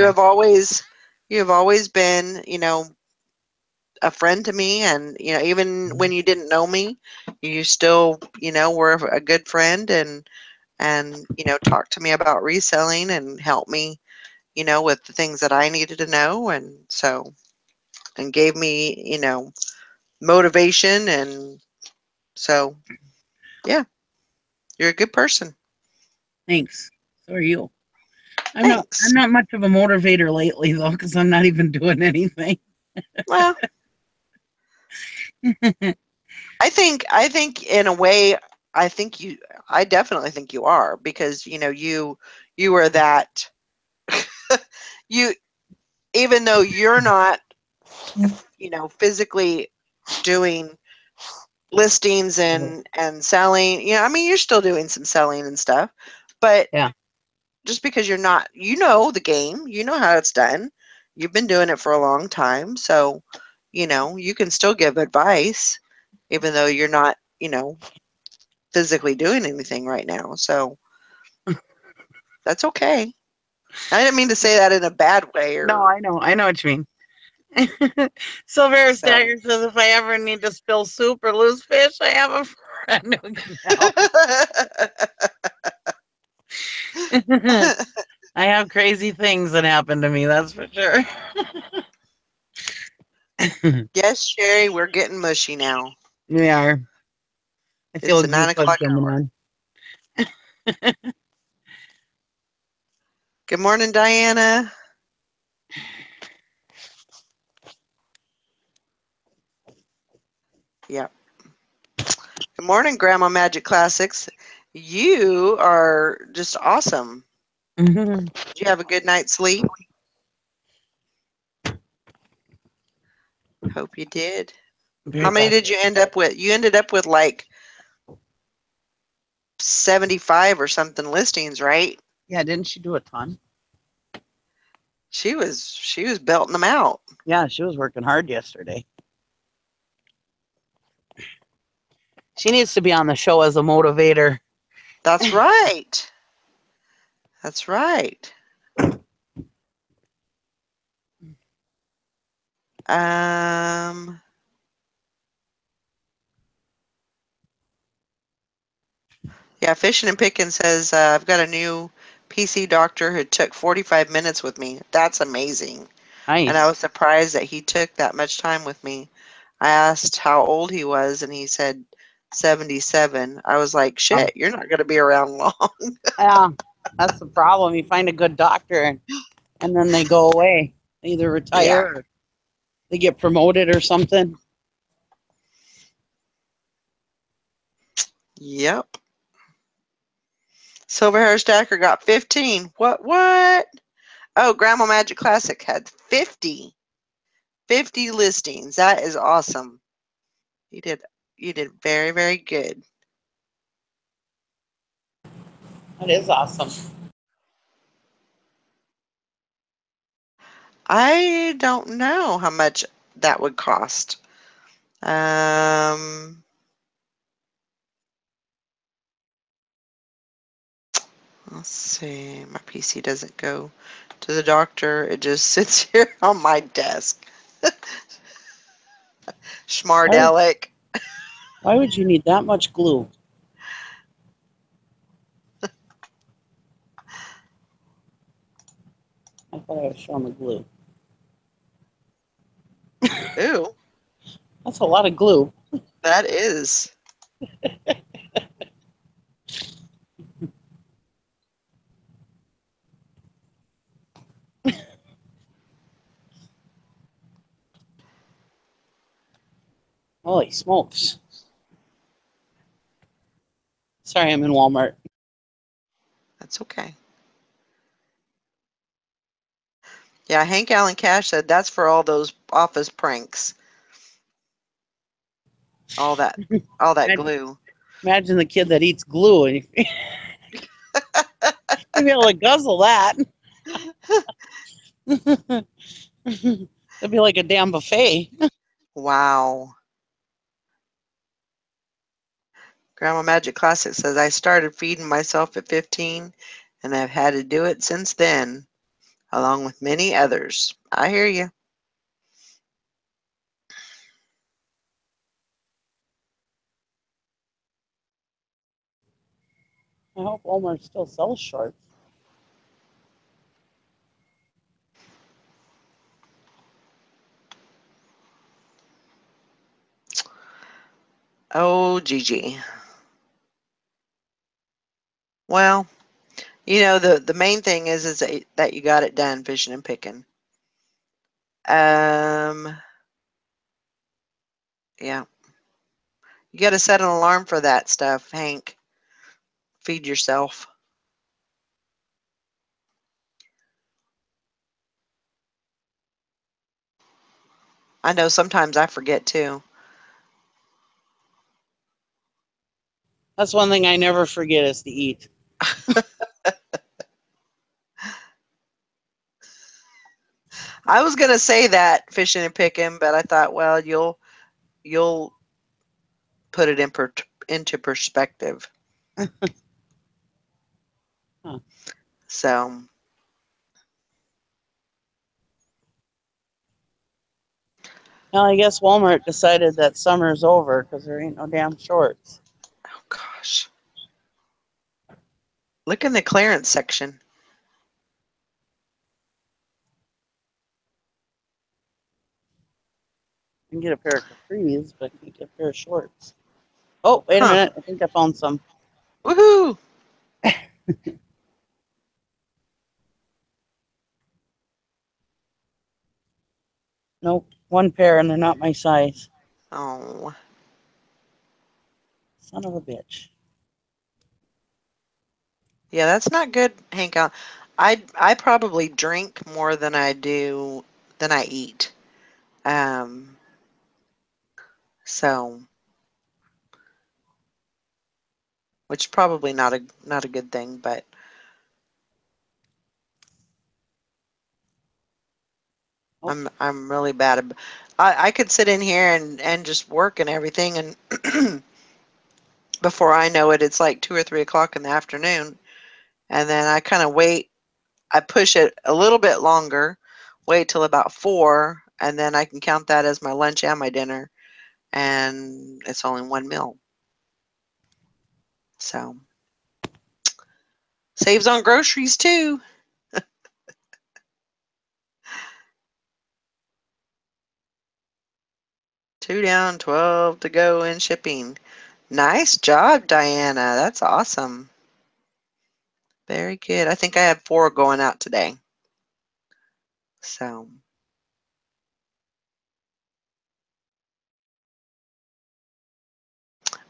you have always been, a friend to me, and even when you didn't know me, you still, were a good friend, and talked to me about reselling and helped me, with the things that I needed to know, and gave me, motivation, and so yeah, you're a good person. Thanks. So are you. I'm Thanks. not much of a motivator lately though, because I'm not even doing anything. Well, I think in a way, I definitely think you are, because you are that you even though you're not physically doing listings and selling, I mean, you're still doing some selling and stuff, but Yeah. just because you're not, the game, you know how it's done, you've been doing it for a long time, so you can still give advice even though you're not physically doing anything right now, so that's okay. I didn't mean to say that in a bad way, No, or I know what you mean. Silver so. Stagger says if I ever need to spill soup or lose fish, I have a friend who can help. I have crazy things that happen to me, that's for sure. Yes, Sherry, we're getting mushy now. We are. I feel It's a the goose 9 o'clock bug coming hour. on. Good morning, Diana. Yep. Good morning, Grandma Magic Classics. You are just awesome. Did you have a good night's sleep? Hope you did. How many did you end up with? You ended up with like 75 or something listings, right? Yeah, didn't she do a ton? She was belting them out. Yeah, she was working hard yesterday. She needs to be on the show as a motivator. That's right. That's right. Um Yeah, Fishing and Picking says, I've got a new PC doctor who took 45 minutes with me. That's amazing. And I Nice. was surprised that he took that much time with me. I asked how old he was, and he said 77. I was like, shit, you're not going to be around long. Yeah, that's the problem. You find a good doctor and then they go away. They either Yeah. retire or they get promoted or something. Yep. Silver Hair Stacker got 15. What? Oh, Grandma Magic Classic had 50. 50 listings. That is awesome. You did very, very good. That is awesome. I don't know how much that would cost. Um, let's see. My PC doesn't go to the doctor. It just sits here on my desk. Schmardelic. Why would you need that much glue? I thought I was showing the glue. Ooh, That's a lot of glue. that is. Holy smokes. Sorry, I'm in Walmart. That's okay. Yeah, Hank Allen Cash said that's for all those office pranks. all that glue. Imagine the kid that eats glue and you'd be able to guzzle that. It'd be like a damn buffet. Wow. Grandma Magic Classic says, I started feeding myself at 15 and I've had to do it since then, along with many others. I hear you. I hope Walmart still sells shorts. Oh, Gigi. Well, you know, the main thing is that you got it done, fishing and picking. Yeah. You got to set an alarm for that stuff, Hank. Feed yourself. I know sometimes I forget too. That's one thing I never forget is to eat. I was gonna say that fishing and picking, but I thought, well, you'll put it into perspective. Huh. So Well, I guess Walmart decided that summer's over because there ain't no damn shorts. oh gosh. Look in the clearance section. I can get a pair of capris, but I can't get a pair of shorts. Oh, wait a Huh. minute. I think I found some. Woohoo! Nope, one pair and they're not my size. Oh. Son of a bitch. Yeah, that's not good, Hank. I probably drink more than I eat. So which is probably not a good thing, but Oh. I'm really bad. I could sit in here and just work and everything, and before I know it, it's like 2 or 3 o'clock in the afternoon, and then I kind of wait. I push it a little bit longer, wait till about 4, and then I can count that as my lunch and my dinner, and it's only one meal. So saves on groceries too. 2 down, 12 to go in shipping. Nice job, Diana. That's awesome. Very good. I think I had 4 going out today. So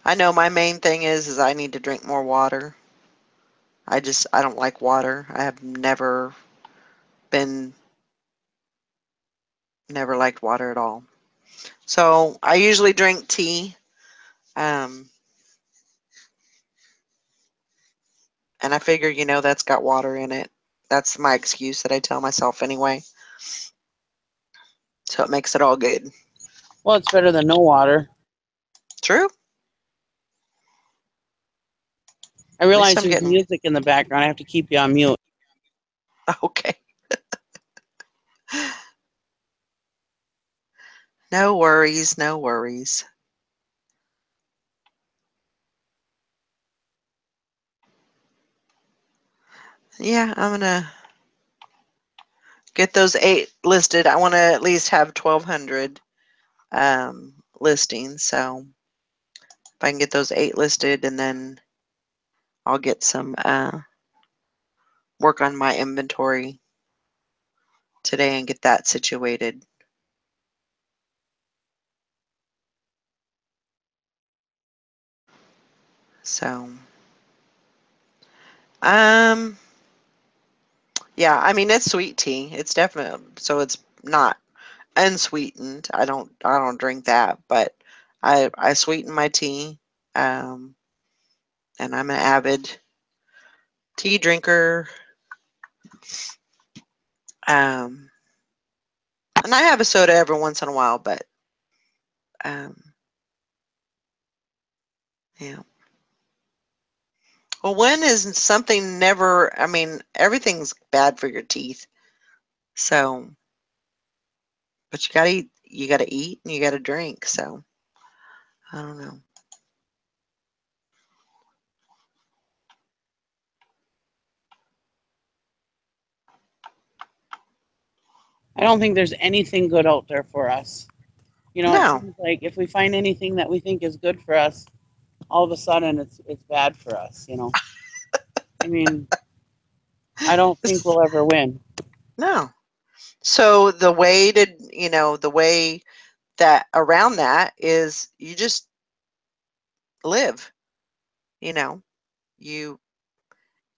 I know my main thing is I need to drink more water. I don't like water. I have never liked water at all. So I usually drink tea. And I figure, that's got water in it. That's my excuse that I tell myself anyway. So it makes it all good. Well, it's better than no water. True. I At least realize I'm there's getting music in the background. I have to keep you on mute. okay. No worries, no worries. Yeah, I'm gonna get those 8 listed. I want to at least have 1,200 listings. So if I can get those 8 listed, and then I'll get some work on my inventory today and get that situated. So, yeah, I mean it's sweet tea. It's definitely so it's not unsweetened. I don't drink that, but I sweeten my tea, and I'm an avid tea drinker. And I have a soda every once in a while, but yeah. Well, when is something never? I mean, everything's bad for your teeth. So, but you gotta eat. You gotta eat, and you gotta drink. So, I don't know. I don't think there's anything good out there for us. You know, it No. seems like if we find anything that we think is good for us, all of a sudden it's bad for us. You know, I mean, I don't think we'll ever win. No. So the way to, the way that around that is you just live. You know, you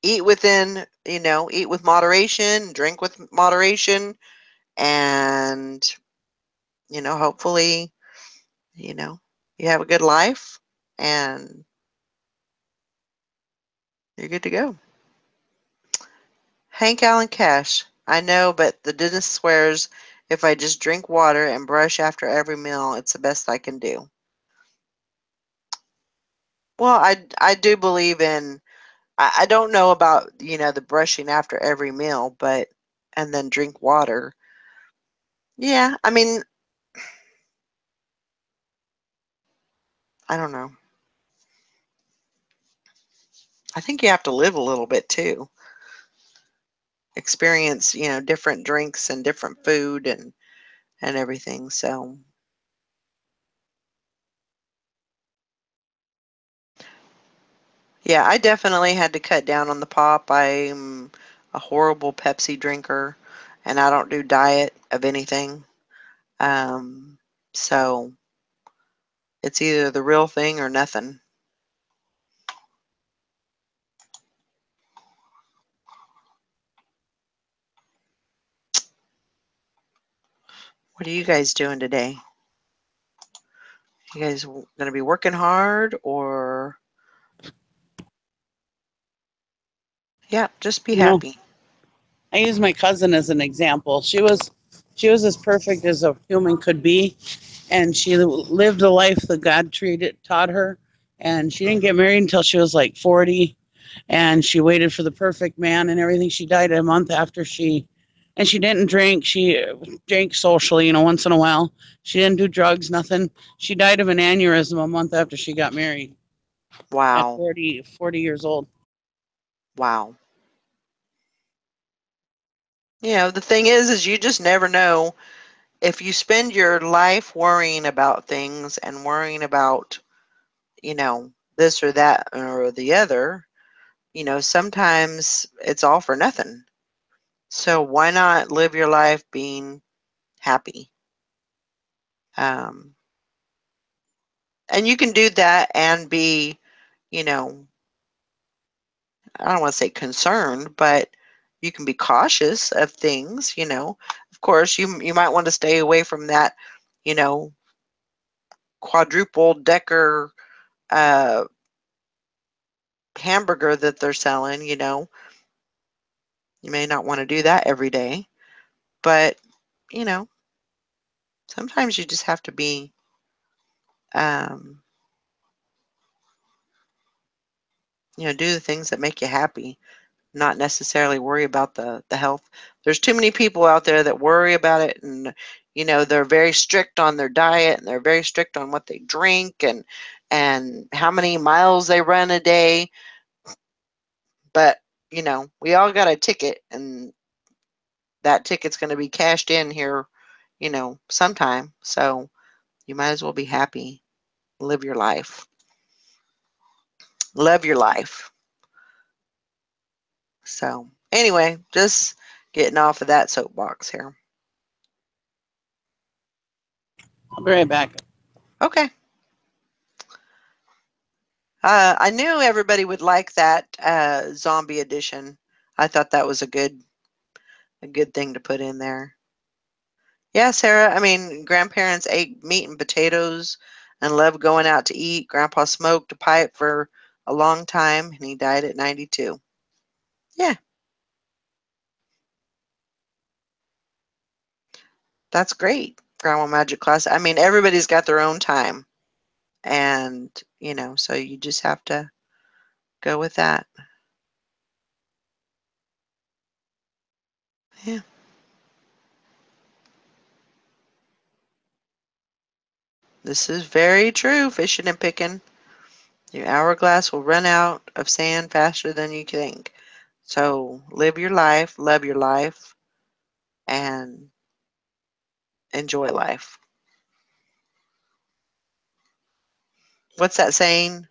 eat within, eat with moderation, drink with moderation, and, hopefully, you have a good life and you're good to go. Hank Allen Cash. I know, but the dentist swears if I just drink water and brush after every meal, it's the best I can do. Well, I do believe in, I don't know about, the brushing after every meal, but, and then drink water. Yeah, I mean, I don't know. I think you have to live a little bit too. Experience, different drinks and different food and everything. So, yeah, I definitely had to cut down on the pop. I'm a horrible Pepsi drinker, and I don't do diet of anything. Um, so it's either the real thing or nothing. What are you guys doing today? You guys going to be working hard or? Yeah, just be You know, happy. I use my cousin as an example. She was as perfect as a human could be, and she lived the life that God taught her. And she didn't get married until she was like 40, and she waited for the perfect man and everything. She died a month after and she didn't drink. She drank socially, once in a while. She didn't do drugs, nothing. She died of an aneurysm a month after she got married at Wow. 40 years old. Wow. The thing is you just never know. If you spend your life worrying about things and worrying about, this or that or the other, sometimes it's all for nothing. So why not live your life being happy? Um, and you can do that and be, you know, I don't want to say concerned, but you can be cautious of things. Of course, you might want to stay away from that, you know, quadruple decker uh, hamburger that they're selling. You may not want to do that every day, but, you know, sometimes you just have to be, um, do the things that make you happy, not necessarily worry about the health. There's too many people out there that worry about it, and they're very strict on their diet, and they're very strict on what they drink and how many miles they run a day. But we all got a ticket, and that ticket's going to be cashed in here, sometime. So you might as well be happy, live your life, love your life. So anyway, just getting off of that soapbox here. I'll be right back. Okay. I knew everybody would like that zombie edition. I thought that was a good thing to put in there. Yeah, Sarah. I mean, grandparents ate meat and potatoes and loved going out to eat. Grandpa smoked a pipe for a long time, and he died at 92. Yeah. That's great. Grandma Magic Class. I mean, everybody's got their own time. And, you know, so you just have to go with that. Yeah. This is very true, fishing and picking. Your hourglass will run out of sand faster than you think. So live your life, love your life, and enjoy life. What's that saying?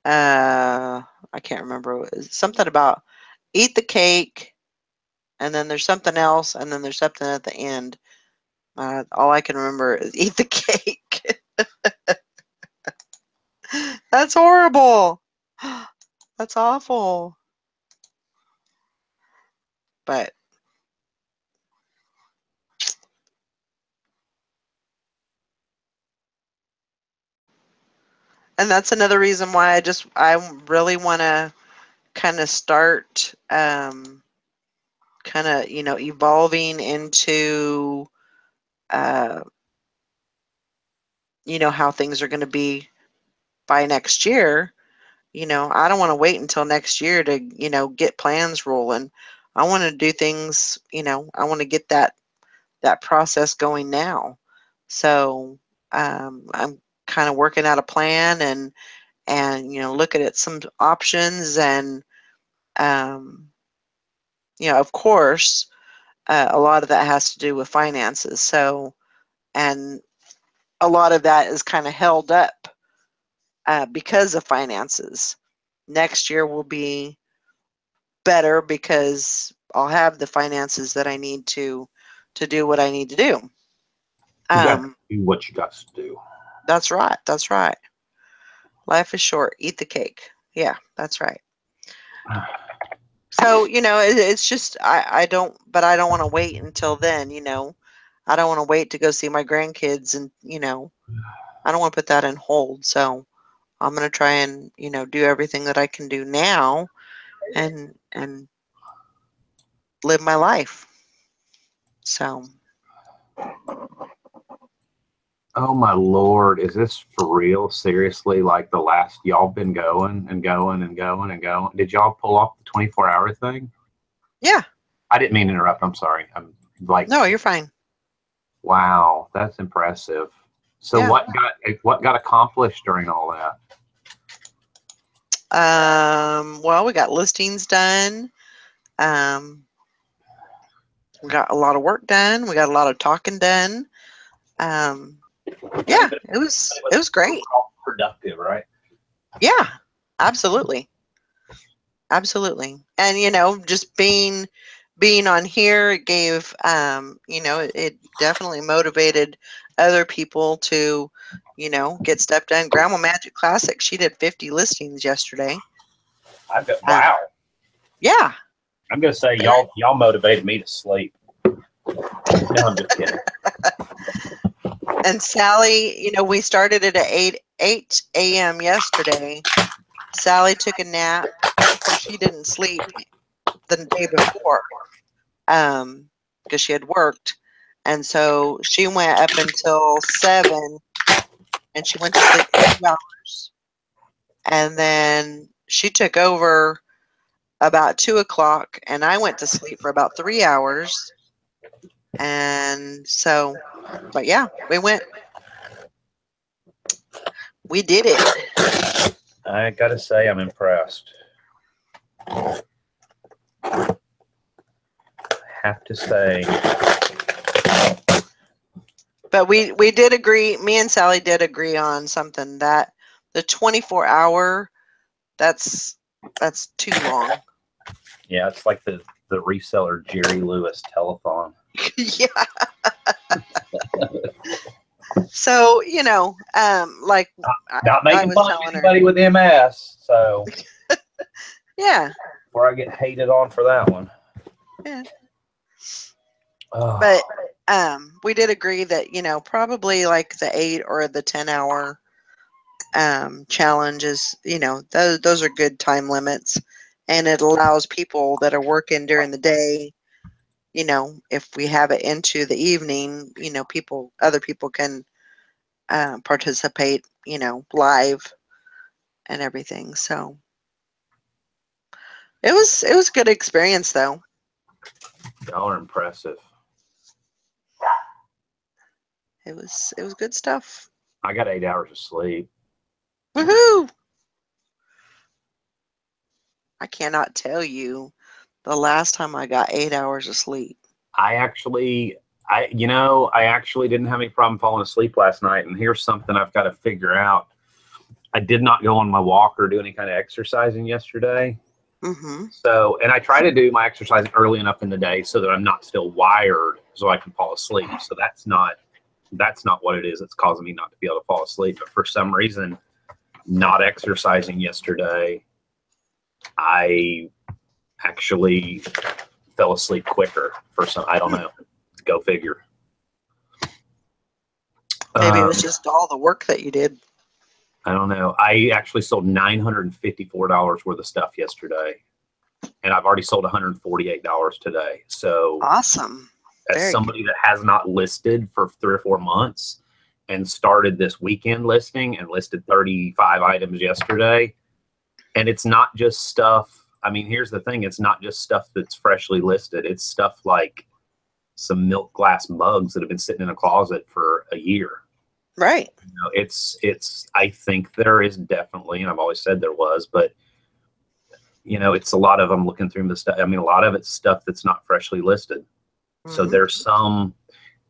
I can't remember. It's something about eat the cake, and then there's something else, and then there's something at the end. All I can remember is eat the cake. That's horrible. That's awful. But and that's another reason why I really want to kind of start kind of, you know, evolving into you know, how things are going to be by next year. You know, I don't want to wait until next year to, you know, get plans rolling. I want to do things, you know, I want to get that process going now. So I'm kind of working out a plan and you know, looking at some options and you know, of course, a lot of that has to do with finances. So, and a lot of that is kind of held up because of finances. Next year will be better because I'll have the finances that I need to do what I need to do. You got to do what you got to do. That's right. That's right. Life is short. Eat the cake. Yeah, that's right. So, you know, it's just I don't want to wait until then, you know. I don't want to wait to go see my grandkids and, you know, I don't want to put that in hold. So, I'm going to try and, you know, do everything that I can do now and live my life. So, Oh my Lord, is this for real? Seriously, like the last y'all been going and going and going and going. Did y'all pull off the 24-hour thing? yeah. I didn't mean to interrupt. I'm sorry. I'm like, No, you're fine. wow, that's impressive. So Yeah. what got accomplished during all that? Well, we got listings done. We got a lot of work done. We got a lot of talking done. Yeah, it was great. Productive, right? Yeah, absolutely. Absolutely. And you know, just being on here, it gave you know, it definitely motivated other people to, you know, get stuff done. Grandma Magic Classic, she did 50 listings yesterday. Wow. Yeah. I'm gonna say y'all motivated me to sleep. No, I'm just kidding. And Sally, you know, we started it at 8 a.m. yesterday. Sally took a nap. Of course, she didn't sleep the day before because she had worked. And so she went up until 7 and she went to sleep for 2 hours. And then she took over about 2 o'clock and I went to sleep for about 3 hours. And so, but yeah, we did it. I gotta say, I'm impressed. Have to say. But we did agree, me and Sally did agree on something that the 24-hour, that's too long. Yeah, it's like the reseller Jerry Lewis telethon. Yeah. So, you know, like Not I making was fun of telling her. anybody with MS, so Yeah. before I get hated on for that one. Yeah. Oh. But we did agree that, you know, probably like the 8 or the 10 hour challenge is, you know, those are good time limits, and it allows people that are working during the day, you know, if we have it into the evening, you know, other people can participate, you know, live and everything. So it was a good experience though. Y'all are impressive. It was good stuff. I got 8 hours of sleep. Woohoo! I cannot tell you the last time I got 8 hours of sleep. I actually didn't have any problem falling asleep last night. And here's something I've got to figure out. I did not go on my walk or do any kind of exercising yesterday. Mm-hmm. So, and I try to do my exercising early enough in the day so that I'm not still wired so I can fall asleep. So that's not what it is. It's causing me not to be able to fall asleep. But for some reason, not exercising yesterday, I actually fell asleep quicker for some, I don't know. Go figure. Maybe it was just all the work that you did. I don't know. I actually sold $954 worth of stuff yesterday, and I've already sold $148 today. So awesome. As somebody that has not listed for 3 or 4 months and started this weekend listing and listed 35 items yesterday, and it's not just stuff. I mean, here's the thing. It's not just stuff that's freshly listed. It's stuff like some milk glass mugs that have been sitting in a closet for a year. Right. You know, it's, I think there is definitely, and I've always said there was, but you know, it's a lot of, I'm looking through the stuff. I mean, a lot of it's stuff that's not freshly listed. Mm-hmm. So there's some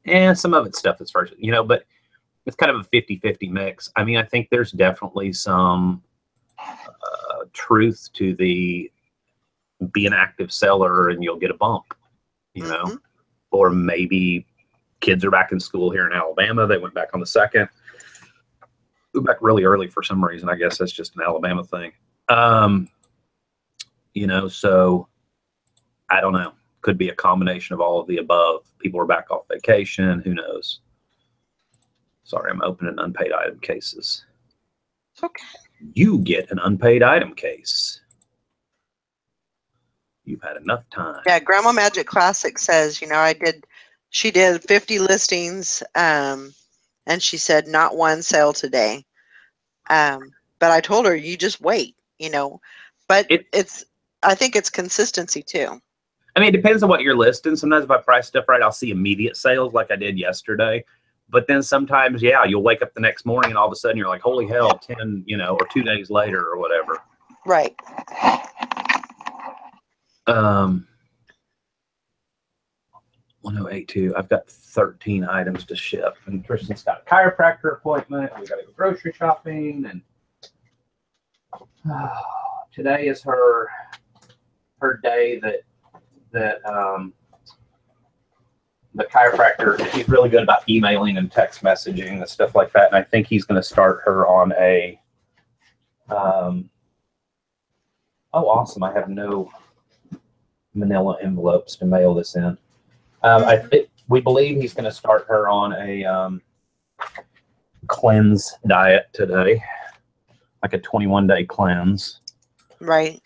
of it's stuff that's fresh, you know, but it's kind of a 50-50 mix. I mean, I think there's definitely some truth to the be an active seller and you'll get a bump, you know, or maybe kids are back in school here in Alabama. They went back on the 2nd. Went back really early for some reason. I guess that's just an Alabama thing. You know, so I don't know. Could be a combination of all of the above. People are back off vacation. Who knows? Sorry, I'm opening unpaid item cases. Okay. You get an unpaid item case. You've had enough time. Yeah, Grandma Magic Classic says, you know, she did 50 listings, and she said not one sale today. But I told her, you just wait, you know. But I think it's consistency too. I mean, it depends on what you're listing. Sometimes if I price stuff right, I'll see immediate sales like I did yesterday. But then sometimes, yeah, you'll wake up the next morning and all of a sudden you're like, holy hell, 10, you know, or 2 days later or whatever. Right. 1082. I've got 13 items to ship. And Tristan's got a chiropractor appointment. We got to go grocery shopping. And today is her day that the chiropractor, he's really good about emailing and text messaging and stuff like that. And I think he's going to start her on a, oh, awesome. I have no manila envelopes to mail this in. We believe he's going to start her on a cleanse diet today, like a 21-day cleanse. Right.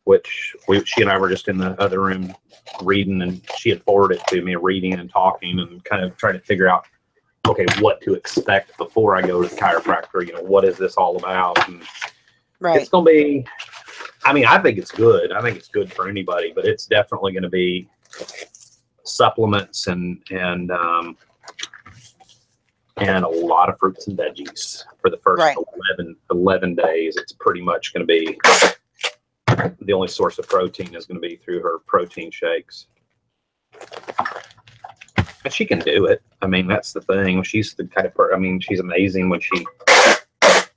Which she and I were just in the other room reading, and she had forwarded it to me, reading and talking and kind of trying to figure out, okay, what to expect before I go to the chiropractor. You know, what is this all about? And right. It's going to be, I mean, I think it's good. I think it's good for anybody, but it's definitely going to be supplements and a lot of fruits and veggies for the first 11 days. It's pretty much going to be the only source of protein is going to be through her protein shakes. And she can do it. I mean, that's the thing. She's the kind of I mean, she's amazing when she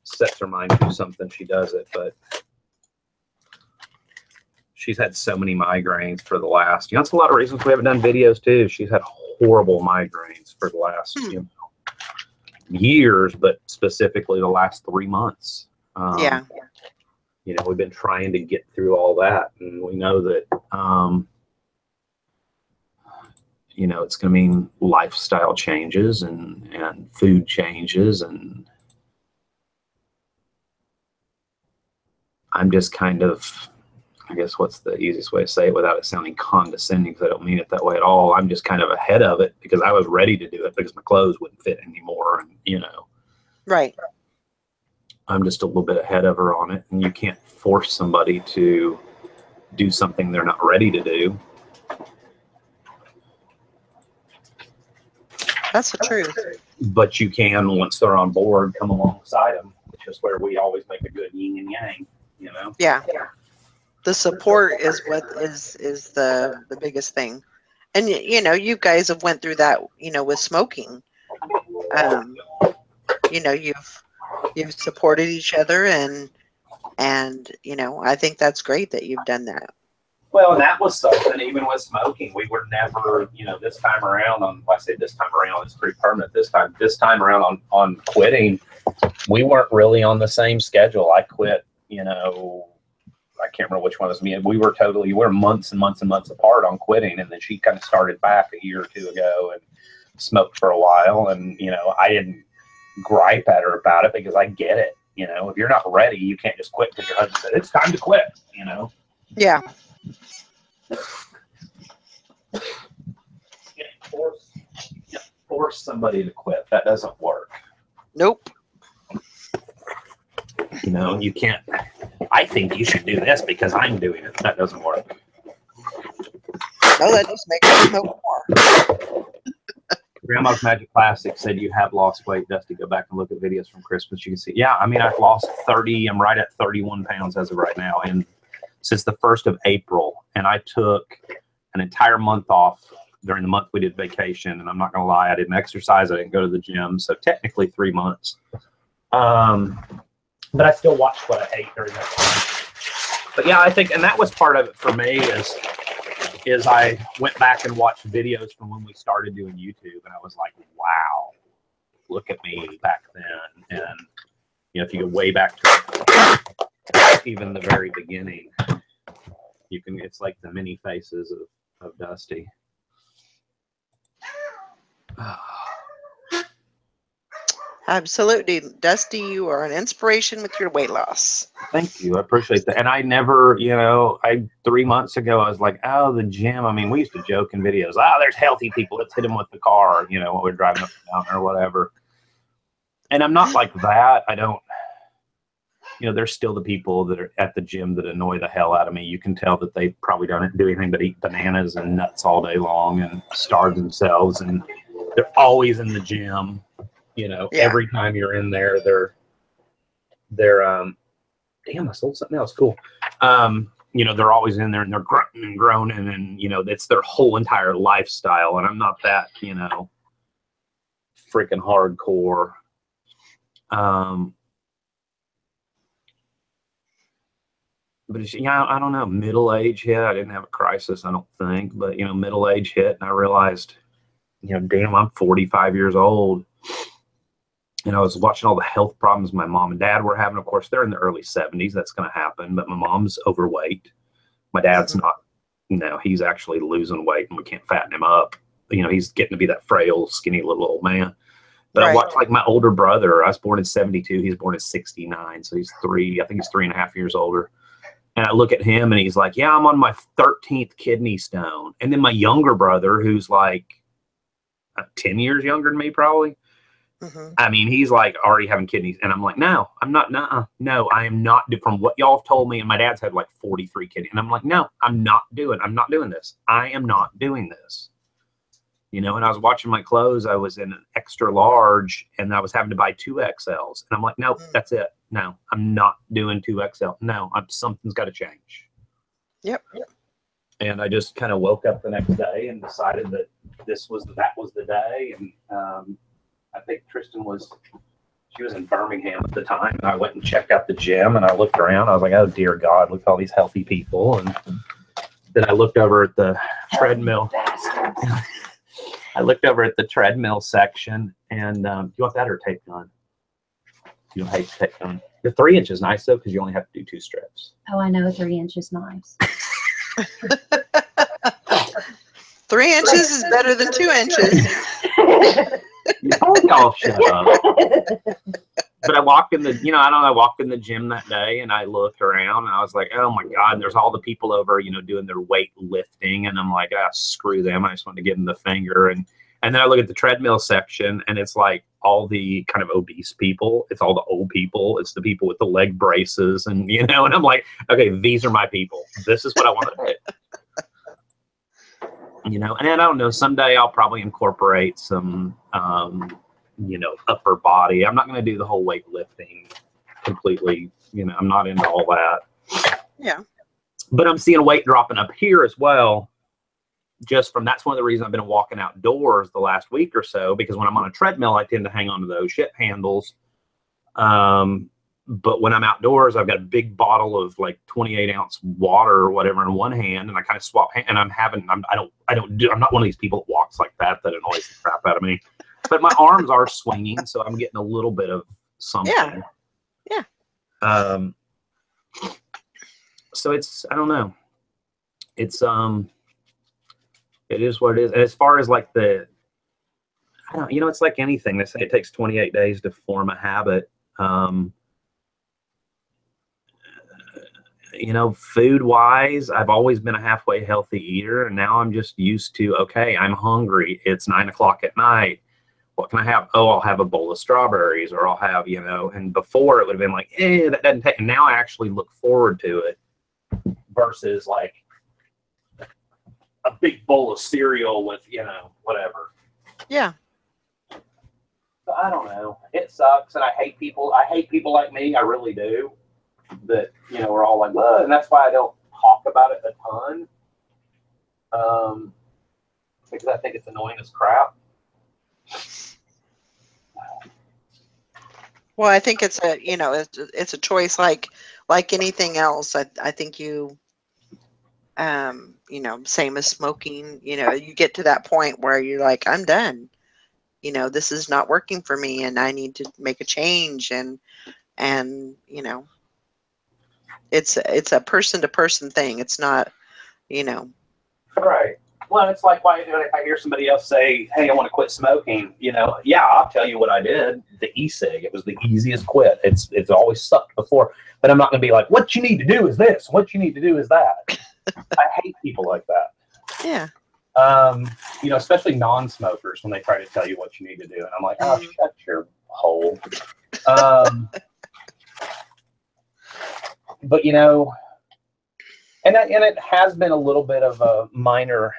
sets her mind to do something, she does it. But she's had so many migraines for the last, you know, that's a lot of reasons we haven't done videos too. She's had horrible migraines for the last you know, years, but specifically the last 3 months. Yeah. You know, we've been trying to get through all that, and we know that, you know, it's going to mean lifestyle changes and food changes, and I'm just kind of, I guess what's the easiest way to say it without it sounding condescending, because I don't mean it that way at all. I'm just kind of ahead of it because I was ready to do it because my clothes wouldn't fit anymore. And, you know, Right. I'm just a little bit ahead of her on it. And you can't force somebody to do something they're not ready to do. That's the truth. But you can, once they're on board, come alongside them, which is where we always make a good yin and yang, you know? Yeah. The support is what is the biggest thing. And, you know, you guys have went through that, you know, with smoking. You know, you've supported each other, and, you know, I think that's great that you've done that. Well, and that was something, even with smoking, we were never, you know, this time around on, well, I say this time around, it's pretty permanent this time around on quitting, we weren't really on the same schedule. I quit, you know, I can't remember which one was me. We were months and months and months apart on quitting. And then she kind of started back a year or two ago and smoked for a while. And, you know, I didn't gripe at her about it because I get it. You know, if you're not ready, you can't just quit because your husband said, it's time to quit, you know? Yeah. Force somebody to quit. That doesn't work. Nope. You know, you can't. I think you should do this because I'm doing it. That doesn't work. No, that just makes you smoke more. Grandma's Magic Classic said you have lost weight, Dusty. Go back and look at videos from Christmas. You can see. Yeah, I mean, I've lost 30. I'm right at 31 pounds as of right now. And since the 1st of April, and I took an entire month off during the month we did vacation. And I'm not going to lie, I didn't exercise. I didn't go to the gym. So technically 3 months. But I still watched what I ate during that time. But yeah, I think, and that was part of it for me is I went back and watched videos from when we started doing YouTube, and I was like, wow, look at me back then. And, you know, if you go way back to even the very beginning, you can, it's like the many faces of Dusty. Absolutely. Dusty, you are an inspiration with your weight loss. Thank you. I appreciate that. And I never, you know, 3 months ago, I was like, oh, the gym. I mean, we used to joke in videos. Oh, there's healthy people. Let's hit them with the car, you know, when we're driving up and down or whatever. And I'm not like that. I don't, you know, there's still the people that are at the gym that annoy the hell out of me. You can tell that they probably don't do anything but eat bananas and nuts all day long and starve themselves. And they're always in the gym. You know, yeah. Every time you're in there, they're damn, I sold something else. Cool. You know, they're always in there and they're grunting and groaning and, you know, it's their whole entire lifestyle. And I'm not that, you know, freaking hardcore. But it's, yeah, I don't know, middle age hit. I didn't have a crisis, I don't think, but, you know, middle age hit and I realized, you know, damn, I'm 45 years old. And I was watching all the health problems my mom and dad were having. Of course, they're in the early 70s. That's going to happen. But my mom's overweight. My dad's not, you know, he's actually losing weight and we can't fatten him up. You know, he's getting to be that frail, skinny little old man. But right. I watched like my older brother. I was born in 72. He's born in 69. So he's I think he's 3.5 years older. And I look at him and he's like, yeah, I'm on my 13th kidney stone. And then my younger brother, who's like 10 years younger than me, probably. I mean, he's like already having kidneys. And I'm like, no, I'm not. No, I am not. From what y'all have told me, and my dad's had like 43 kidneys. And I'm like, no, I'm not doing this. I am not doing this. You know, and I was watching my clothes. I was in an extra large and I was having to buy 2XLs. And I'm like, no, that's it. No, I'm not doing 2XL. No, something's got to change. Yep. And I just kind of woke up the next day and decided that that was the day. And, I think Tristan she was in Birmingham at the time. And I went and checked out the gym and I looked around. I was like, oh, dear God, look at all these healthy people. And then I looked over at the treadmill. I looked over at the treadmill section and do you want that or tape gun? You don't hate tape gun. The 3 inch is nice though, because you only have to do 2 strips. Oh, I know 3 inch is nice. 3 inches is better than 2 inches. Y'all shut up. But I walked in the, I walked in the gym that day and I looked around and I was like, oh my God, there's all the people over, doing their weight lifting. And I'm like, screw them. I just want to give them the finger. And then I look at the treadmill section and it's like all the kind of obese people. It's all the old people. It's the people with the leg braces and, and I'm like, okay, these are my people. This is what I want to do. And I don't know, someday I'll probably incorporate some, upper body. I'm not going to do the whole weightlifting completely. I'm not into all that. Yeah. But I'm seeing weight dropping up here as well. That's one of the reasons I've been walking outdoors the last week or so, because when I'm on a treadmill, I tend to hang on to those ship handles. But when I'm outdoors, I've got a big bottle of like 28-ounce water or whatever in one hand, and I kind of swap and I'm not one of these people that walks like that annoys the crap out of me. But my arms are swinging, so I'm getting a little bit of something. Yeah. So it's, I don't know. It's it is what it is. And as far as like it's like anything. They say it takes 28 days to form a habit. Food wise, I've always been a halfway healthy eater, and now I'm just used to, okay, I'm hungry. It's 9 o'clock at night. What can I have? Oh, I'll have a bowl of strawberries, or I'll have, and before it would have been like, that doesn't take. And now I actually look forward to it versus like a big bowl of cereal with, whatever. Yeah. So I don't know. It sucks, and I hate people. I hate people like me. I really do. That we're all like, well, and that's why I don't talk about it a ton, because I think it's annoying as crap. Well, I think it's a choice like anything else. I think same as smoking. You get to that point where you're like, I'm done. This is not working for me, and I need to make a change. And it's a person to person thing. It's not, Right. Well, it's like why if I hear somebody else say, "Hey, I want to quit smoking," yeah, I'll tell you what I did. The e-cig. It was the easiest quit. It's always sucked before, but I'm not going to be like, "What you need to do is this. What you need to do is that." I hate people like that. Yeah. Especially non-smokers when they try to tell you what you need to do, and I'm like, "Oh, shut your hole." But and it has been a little bit of a minor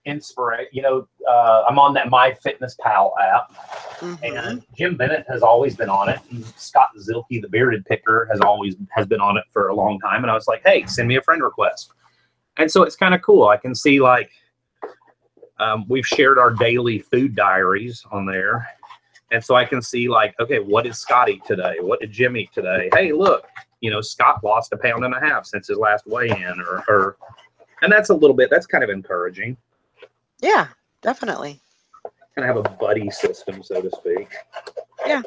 inspiration. I'm on that MyFitnessPal app, and Jim Bennett has always been on it. And Scott Zilke, the bearded picker, has been on it for a long time. And I was like, hey, send me a friend request. And so it's kind of cool. I can see like we've shared our daily food diaries on there. And so I can see like, okay, what did Scott eat today? What did Jim eat today? Hey, look, Scott lost 1.5 pounds since his last weigh-in and that's kind of encouraging. Yeah, definitely. Kind of have a buddy system, so to speak. Yeah.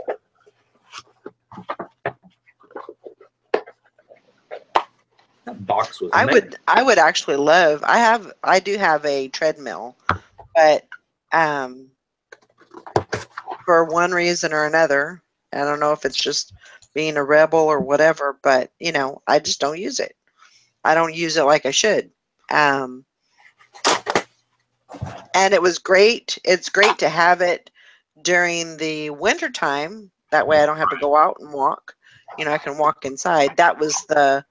That box was I would actually love, I do have a treadmill, but for one reason or another, I don't know if it's just being a rebel or whatever, but I just don't use it. I don't use it like I should. And it was great. It's great to have it during the winter time. That way I don't have to go out and walk. I can walk inside. That was the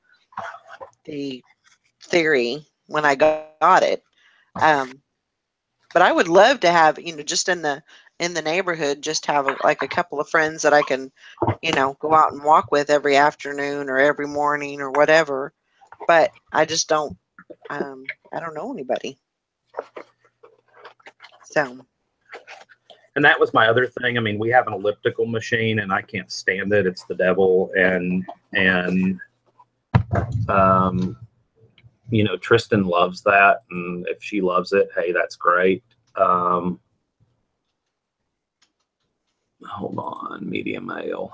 theory when I got it. But I would love to have, just in the neighborhood, just have a couple of friends that I can, go out and walk with every afternoon or every morning or whatever. But I just don't, I don't know anybody. So. And that was my other thing. I mean, we have an elliptical machine and I can't stand it. It's the devil. And Tristan loves that. And if she loves it, hey, that's great. Hold on, medium male.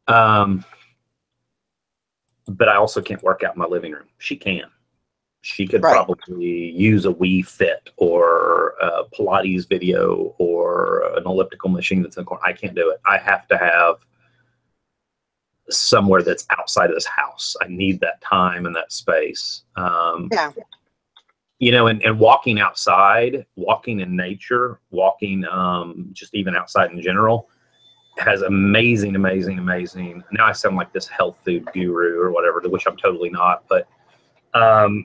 But I also can't work out in my living room. She can. She could Right. probably use a Wii Fit or a Pilates video or an elliptical machine that's in the corner. I can't do it. I have to have somewhere that's outside of this house. I need that time and that space. Yeah. You know, and walking outside, walking in nature, walking just even outside in general has amazing. Now I sound like this health food guru or whatever, which I'm totally not. But,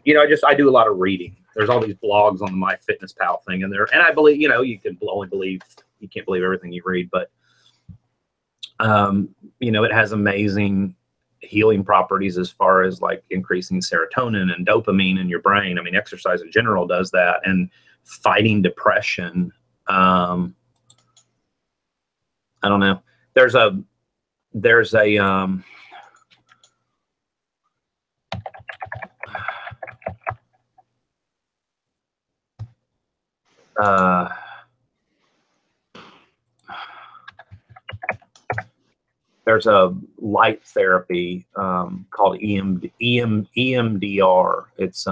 you know, I do a lot of reading. There's all these blogs on the MyFitnessPal thing, and I believe, you know, you can't believe everything you read, but, you know, it has amazing healing properties as far as like increasing serotonin and dopamine in your brain. I mean, exercise in general does that, and fighting depression. I don't know. There's a there's a light therapy called EMDR. It's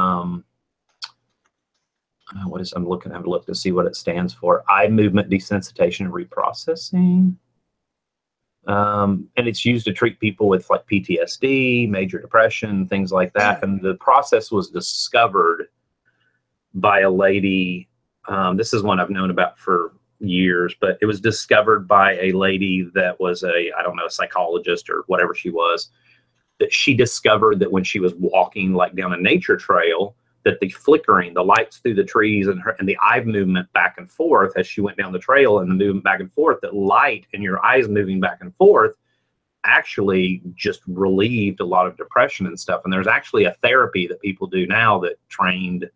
what is I'm looking? I have to look to see what it stands for. Eye movement desensitization and reprocessing. And it's used to treat people with like PTSD, major depression, things like that. And the process was discovered by a lady. This is one I've known about for years, but it was discovered by a lady that was a psychologist or whatever she was, that she discovered that when she was walking like down a nature trail, that the flickering, the lights through the trees and the eye movement back and forth as she went down the trail and the movement back and forth, that light and your eyes moving back and forth actually just relieved a lot of depression and stuff. And there's actually a therapy that people do now that trained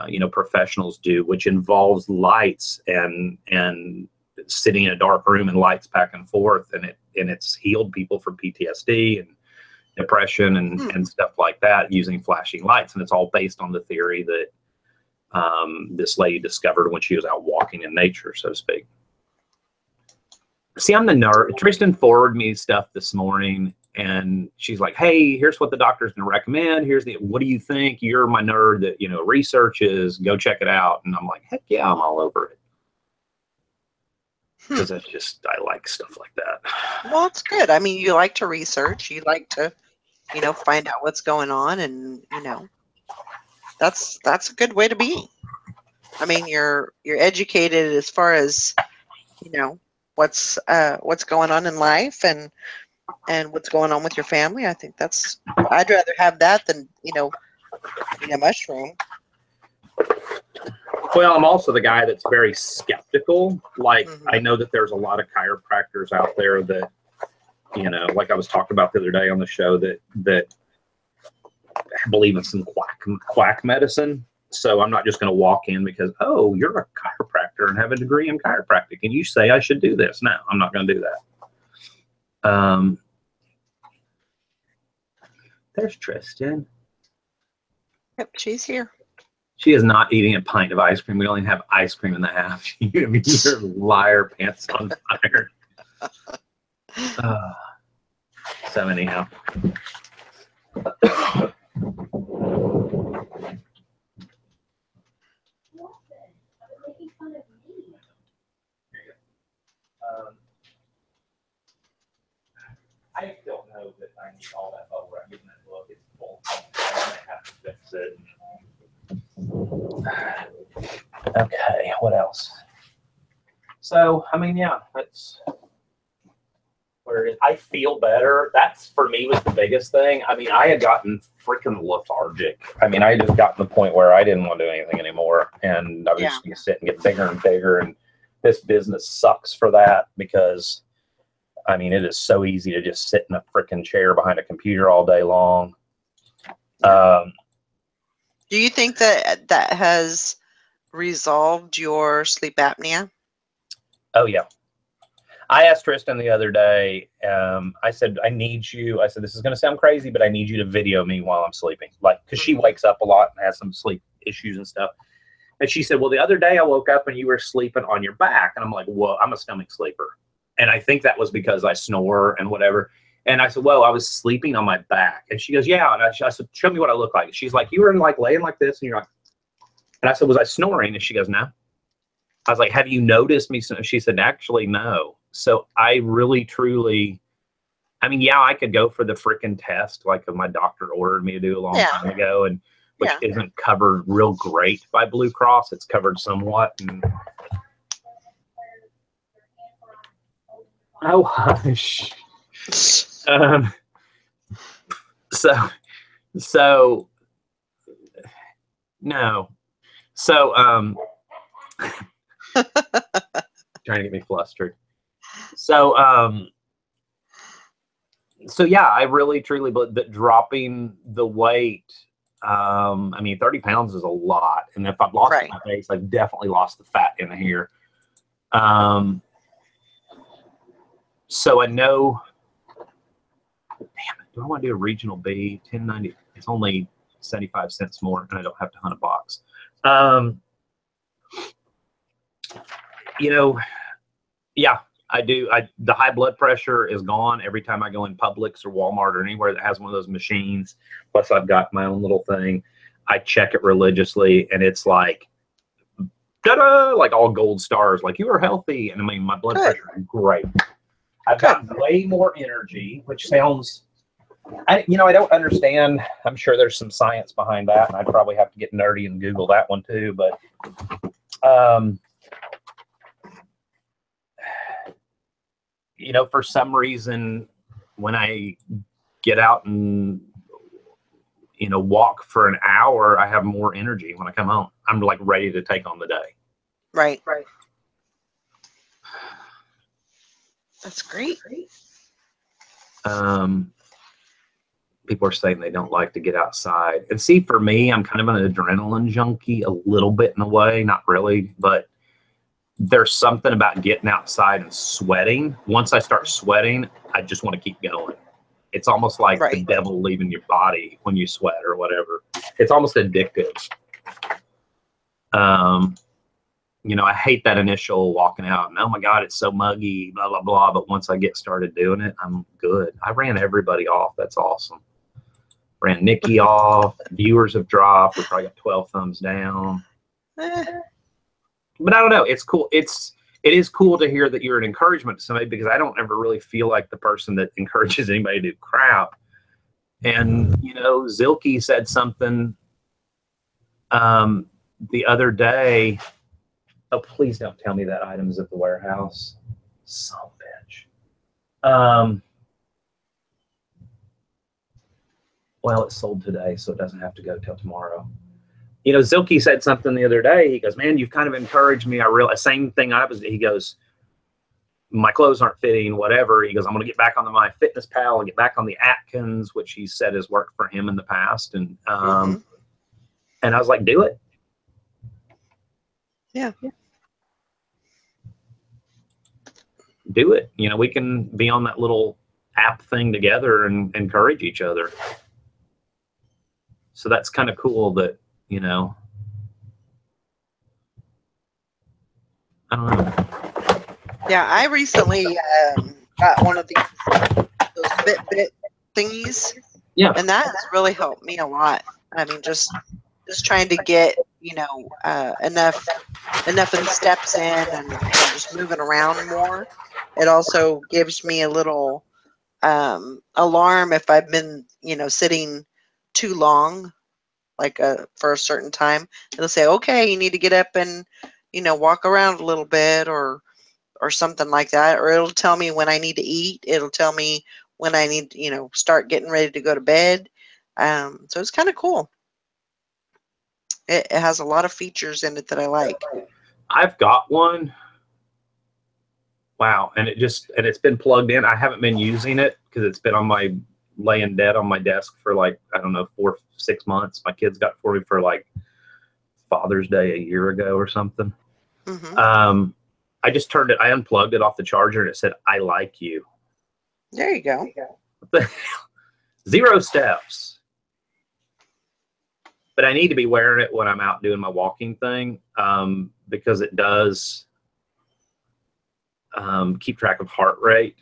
you know, professionals do, which involves lights and sitting in a dark room and lights back and forth, and it's healed people from PTSD and depression and stuff like that using flashing lights. And it's all based on the theory that this lady discovered when she was out walking in nature, so to speak. See, I'm the nerd. Tristan forwarded me stuff this morning, and she's like, hey, here's what the doctor's going to recommend. What do you think? You're my nerd that, you know, researches, go check it out. And I'm like, heck yeah, I'm all over it. Because I like stuff like that. Well, it's good. I mean, you like to research. You like to, you know, find out what's going on, and, you know, that's a good way to be. I mean, you're educated as far as, you know, what's going on in life and what's going on with your family. I think I'd rather have that than, you know, eating a mushroom. Well, I'm also the guy that's very skeptical. Like, I know that there's a lot of chiropractors out there that, you know, like I was talking about the other day on the show, that believe in some quack medicine. So I'm not just going to walk in because, oh, you're a chiropractor and have a degree in chiropractic, and you say I should do this. No, I'm not going to do that. There's Tristan. Yep, she's here. She is not eating a pint of ice cream. We only have ice cream in the house. You're a liar, pants on fire. So anyhow. I don't know that I need all that bubble wrap. Given that look, it's full. I might have to fix it. Okay, what else? So, I mean, yeah, that's where it is. I feel better. That's, for me, was the biggest thing. I mean, I had gotten freaking lethargic. I mean, I had just gotten to the point where I didn't want to do anything anymore. And I was just going to sit and get bigger and bigger. And this business sucks for that because, I mean, it is so easy to just sit in a freaking chair behind a computer all day long. Do you think that has resolved your sleep apnea? Oh, yeah. I asked Tristan the other day, I said, I need you. I said, this is going to sound crazy, but I need you to video me while I'm sleeping. Like, because she wakes up a lot and has some sleep issues and stuff. And she said, well, the other day I woke up and you were sleeping on your back. And I'm like, well, I'm a stomach sleeper. And I think that was because I snore and whatever. And I said, well, I was sleeping on my back. And she goes, yeah. And I said, show me what I look like. She's like, you were like laying like this. And you're like, and I said, was I snoring? And she goes, no. I was like, have you noticed me? She said, actually, no. So I really, truly, I mean, yeah, I could go for the freaking test like my doctor ordered me to do a long time ago, and which isn't covered real great by Blue Cross. It's covered somewhat. And, oh, hush. So no. So trying to get me flustered. So yeah, I really truly believe that dropping the weight, I mean, 30 pounds is a lot. And if I've lost my face, I've definitely lost the fat in here. So I know, damn it, do I want to do a regional B? 1090. It's only 75 cents more, and I don't have to hunt a box. You know, yeah, I do. The high blood pressure is gone every time I go in Publix or Walmart or anywhere that has one of those machines. Plus, I've got my own little thing. I check it religiously, and it's like, ta-da, like all gold stars, like you are healthy. And I mean, my blood pressure is great. I've got way more energy, which sounds, I don't understand. I'm sure there's some science behind that, and I'd probably have to get nerdy and Google that one too. But, you know, for some reason, when I get out and, you know, walk for an hour, I have more energy when I come home. I'm like ready to take on the day. Right. That's great. People are saying they don't like to get outside. And see, for me, I'm kind of an adrenaline junkie a little bit in a way, not really, but there's something about getting outside and sweating. Once I start sweating, I just want to keep going. It's almost like the devil leaving your body when you sweat or whatever. It's almost addictive. You know, I hate that initial walking out and, oh my God, it's so muggy, blah, blah, blah. But once I get started doing it, I'm good. I ran everybody off. That's awesome. Ran Nikki off. Viewers have dropped. We probably got 12 thumbs down. But I don't know. It's cool. It is cool to hear that you're an encouragement to somebody, because I don't ever really feel like the person that encourages anybody to do crap. And, you know, Zilke said something the other day. Oh, please don't tell me that item is at the warehouse. Son of a bitch. Well, it sold today, so it doesn't have to go till tomorrow. You know, Zilke said something the other day. He goes, man, you've kind of encouraged me. I realize, same thing he goes, my clothes aren't fitting, whatever. He goes, I'm going to get back on my Fitness Pal and get back on the Atkins, which he said has worked for him in the past. And, and I was like, do it. Yeah. Do it. You know, we can be on that little app thing together and encourage each other. So that's kind of cool that, you know, I don't know. Yeah, I recently got one of those Fitbit thingies. Yeah. And that has really helped me a lot. I mean, just trying to get, you know, enough in the steps in and just moving around more. It also gives me a little alarm if I've been, you know, sitting too long, like for a certain time. It'll say, okay, you need to get up and, you know, walk around a little bit or something like that. Or it'll tell me when I need to eat. It'll tell me when I need to, you know, start getting ready to go to bed. So it's kind of cool. It has a lot of features in it that I like. I've got one. Wow. And it's been plugged in. I haven't been using it because it's been laying dead on my desk for like, I don't know, 4 or 6 months. My kids got it for me for like Father's Day a year ago or something. I just I unplugged it off the charger and it said, I like you. There you go. What the hell? 0 steps. But I need to be wearing it when I'm out doing my walking thing, because it does keep track of heart rate.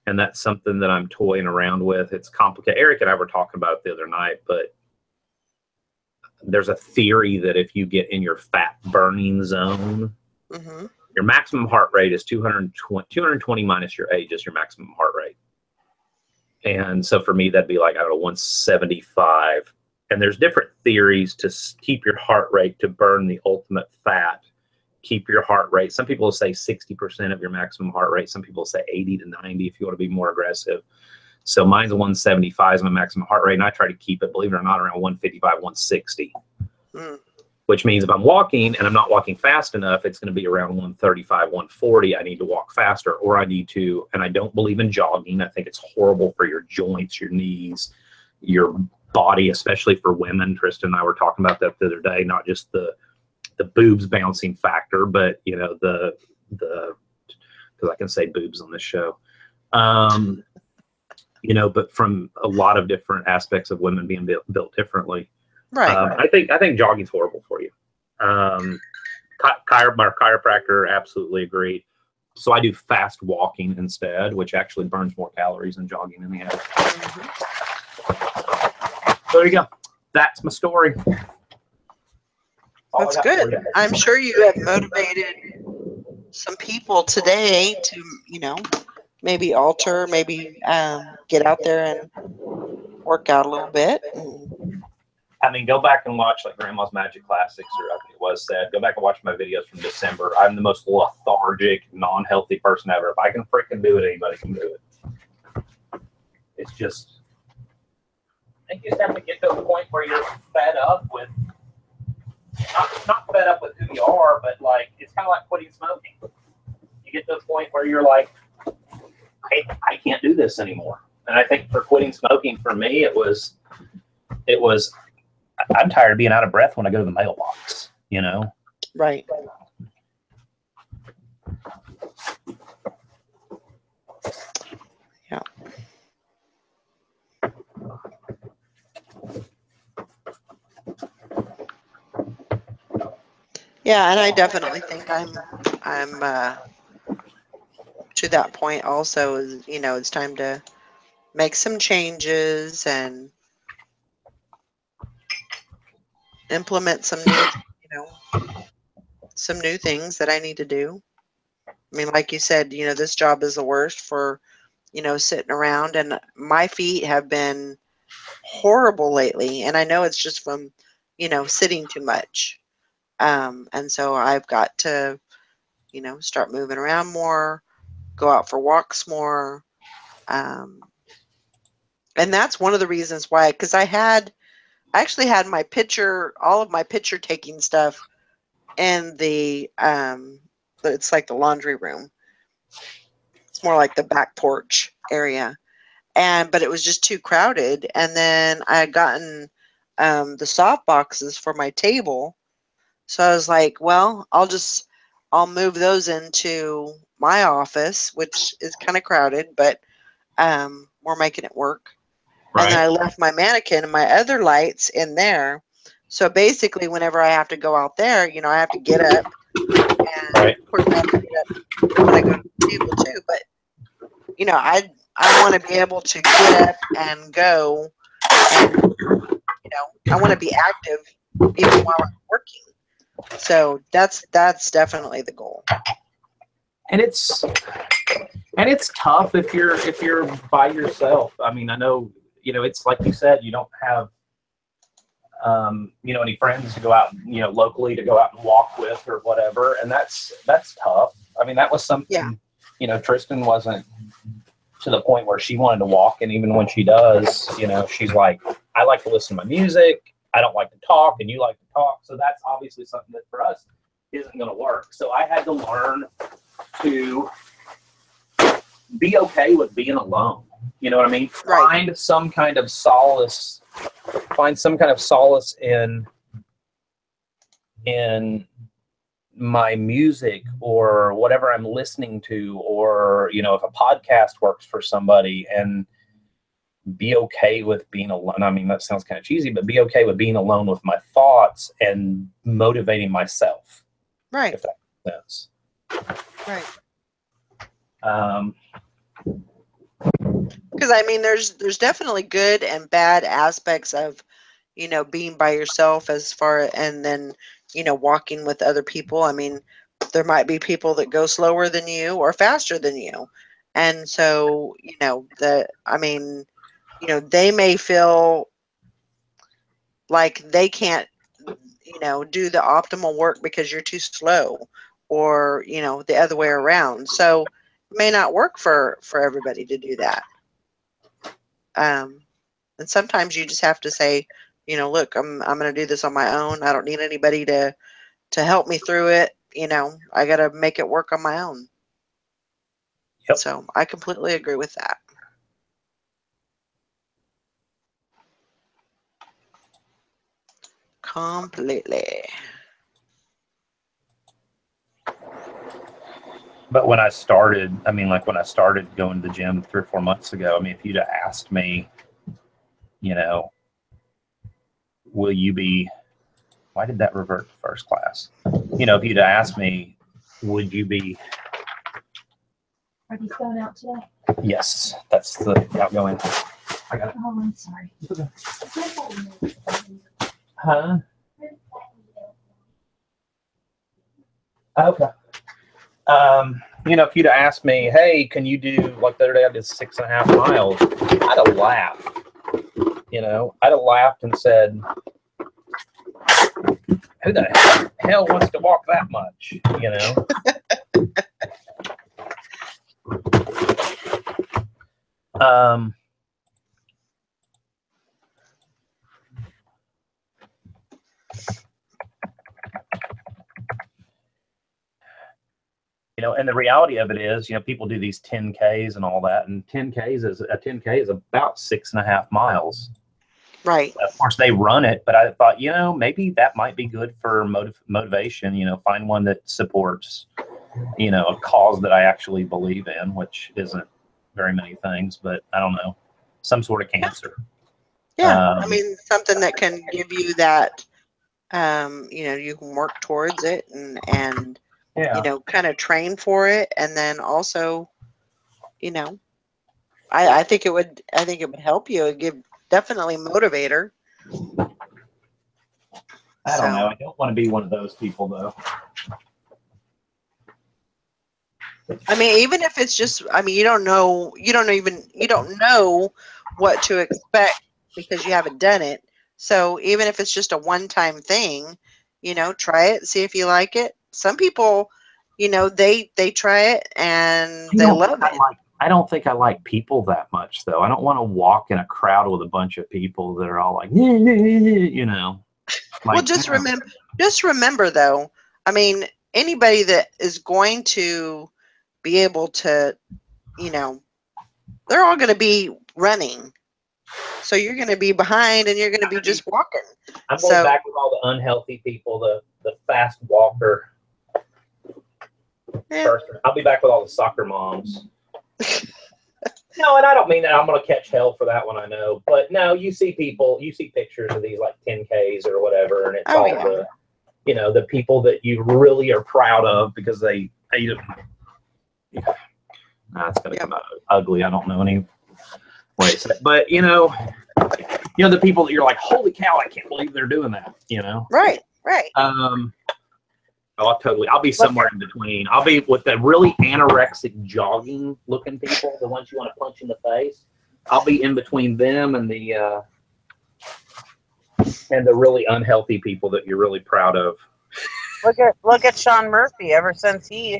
And that's something that I'm toying around with. It's complicated. Eric and I were talking about it the other night, but there's a theory that if you get in your fat burning zone, your maximum heart rate is 220 minus your age is your maximum heart rate. And so for me, that'd be like, I don't know, 175. And there's different theories to keep your heart rate, to burn the ultimate fat, keep your heart rate. Some people say 60% of your maximum heart rate. Some people say 80 to 90 if you want to be more aggressive. So mine's 175 is my maximum heart rate, and I try to keep it, believe it or not, around 155, 160. Which means if I'm walking and I'm not walking fast enough, it's going to be around 135, 140. I need to walk faster, or I need to, and I don't believe in jogging. I think it's horrible for your joints, your knees, your body, especially for women. Tristan and I were talking about that the other day, not just the boobs bouncing factor, but, you know, the because I can say boobs on this show. You know, but from a lot of different aspects of women being built differently. Right. I think jogging's horrible for you. My chiropractor absolutely agreed. So I do fast walking instead, which actually burns more calories than jogging in the end. So there you go. That's my story. That's good. I'm sure you have motivated some people today to, you know, maybe alter, maybe get out there and work out a little bit. I mean, go back and watch like Grandma's Magic Classics, or I think it was said. Go back and watch my videos from December. I'm the most lethargic, non-healthy person ever. If I can freaking do it, anybody can do it. It's just, I think you just have to get to a point where you're fed up with, not fed up with who you are, but like, it's kind of like quitting smoking. You get to a point where you're like, I can't do this anymore. And I think for quitting smoking, for me, it was, I'm tired of being out of breath when I go to the mailbox, you know? Right. Yeah. Yeah, and I definitely think I'm to that point also. Is, you know, it's time to make some changes and implement some new, you know, some new things that I need to do. I mean, like you said, you know, this job is the worst for, you know, sitting around, and my feet have been horrible lately. And I know it's just from, you know, sitting too much. And so I've got to, you know, start moving around more, go out for walks more. And that's one of the reasons why, because I actually had my picture, all of my picture taking stuff in the, it's like the laundry room. It's more like the back porch area. But it was just too crowded. And then I had gotten the soft boxes for my table. So I was like, well, I'll move those into my office, which is kind of crowded, but we're making it work. Right. And then I left my mannequin and my other lights in there. So basically, whenever I have to go out there, you know, I have to get up. And of course, I have to get up when I go to the table too. But, you know, I want to be able to get up and go. And, you know, I want to be active even while I'm working. So that's definitely the goal. And it's tough if you're by yourself. I mean, I know, you know, it's like you said, you don't have you know, any friends to go out, you know, locally to go out and walk with or whatever, and that's tough. I mean, that was something, you know, Tristan wasn't to the point where she wanted to walk, and even when she does, you know, she's like, I like to listen to my music, I don't like to talk, and you like to talk. So that's obviously something that for us isn't going to work. So I had to learn to be okay with being alone. You know what I mean? Find some kind of solace. Find some kind of solace in my music or whatever I'm listening to, or, you know, if a podcast works for somebody, and be okay with being alone. I mean, that sounds kind of cheesy, but be okay with being alone with my thoughts and motivating myself. Right. If that makes sense. Right. Because I mean, there's definitely good and bad aspects of, you know, being by yourself as far, and then, you know, walking with other people. I mean, there might be people that go slower than you or faster than you. And so, you know, I mean, you know, they may feel like they can't, you know, do the optimal work because you're too slow, or, you know, the other way around. So it may not work for everybody to do that. And sometimes you just have to say, you know, look, I'm going to do this on my own. I don't need anybody to help me through it. You know, I got to make it work on my own. Yep. So I completely agree with that. Completely. But when I started, I mean, like when I started going to the gym 3 or 4 months ago, I mean, if you'd have asked me, you know, will you be, why did that revert to first class? You know, if you'd have asked me, would you be? Are these going out today? Yes, that's the outgoing. I got it. Oh, I'm sorry. Huh? Okay. You know, if you'd have asked me, hey, can you do, like the other day I did 6.5 miles, I'd have laughed. You know, I'd have laughed and said, who the hell wants to walk that much? You know? You know, and the reality of it is, you know, people do these 10Ks and all that, and 10K is about 6.5 miles. Right. Of course, they run it, but I thought, you know, maybe that might be good for motivation. You know, find one that supports, you know, a cause that I actually believe in, which isn't very many things, but I don't know, some sort of cancer. Yeah. I mean, something that can give you that, you know, you can work towards it and yeah. you know, kind of train for it. And then also, you know, I think it would help you. It'd give definitely motivator. I don't know. I don't want to be one of those people, though. I mean, even if it's just, I mean, you don't know what to expect because you haven't done it. So even if it's just a one-time thing, you know, try it, see if you like it. Some people, you know, they try it and they love it. I don't think I like people that much, though. I don't want to walk in a crowd with a bunch of people that are all like, you know. Like, Well, just remember, though. I mean, anybody that is going to be able to, you know, they're all going to be running. So you're going to be behind, and you're going to be just walking. I'm going back with all the unhealthy people, the fast walker. Yeah. First, I'll be back with all the soccer moms. No, and I don't mean that I'm going to catch hell for that one, I know. But no, you see pictures of these like 10Ks or whatever, and it's the, you know, the people that you really are proud of because they it's going to come out ugly. I don't know any way to say it. But, you know, the people that you're like, holy cow, I can't believe they're doing that, you know? Right. I'll be somewhere in between. I'll be with the really anorexic jogging looking people, the ones you want to punch in the face. I'll be in between them and the really unhealthy people that you're really proud of. Look at Sean Murphy. Ever since he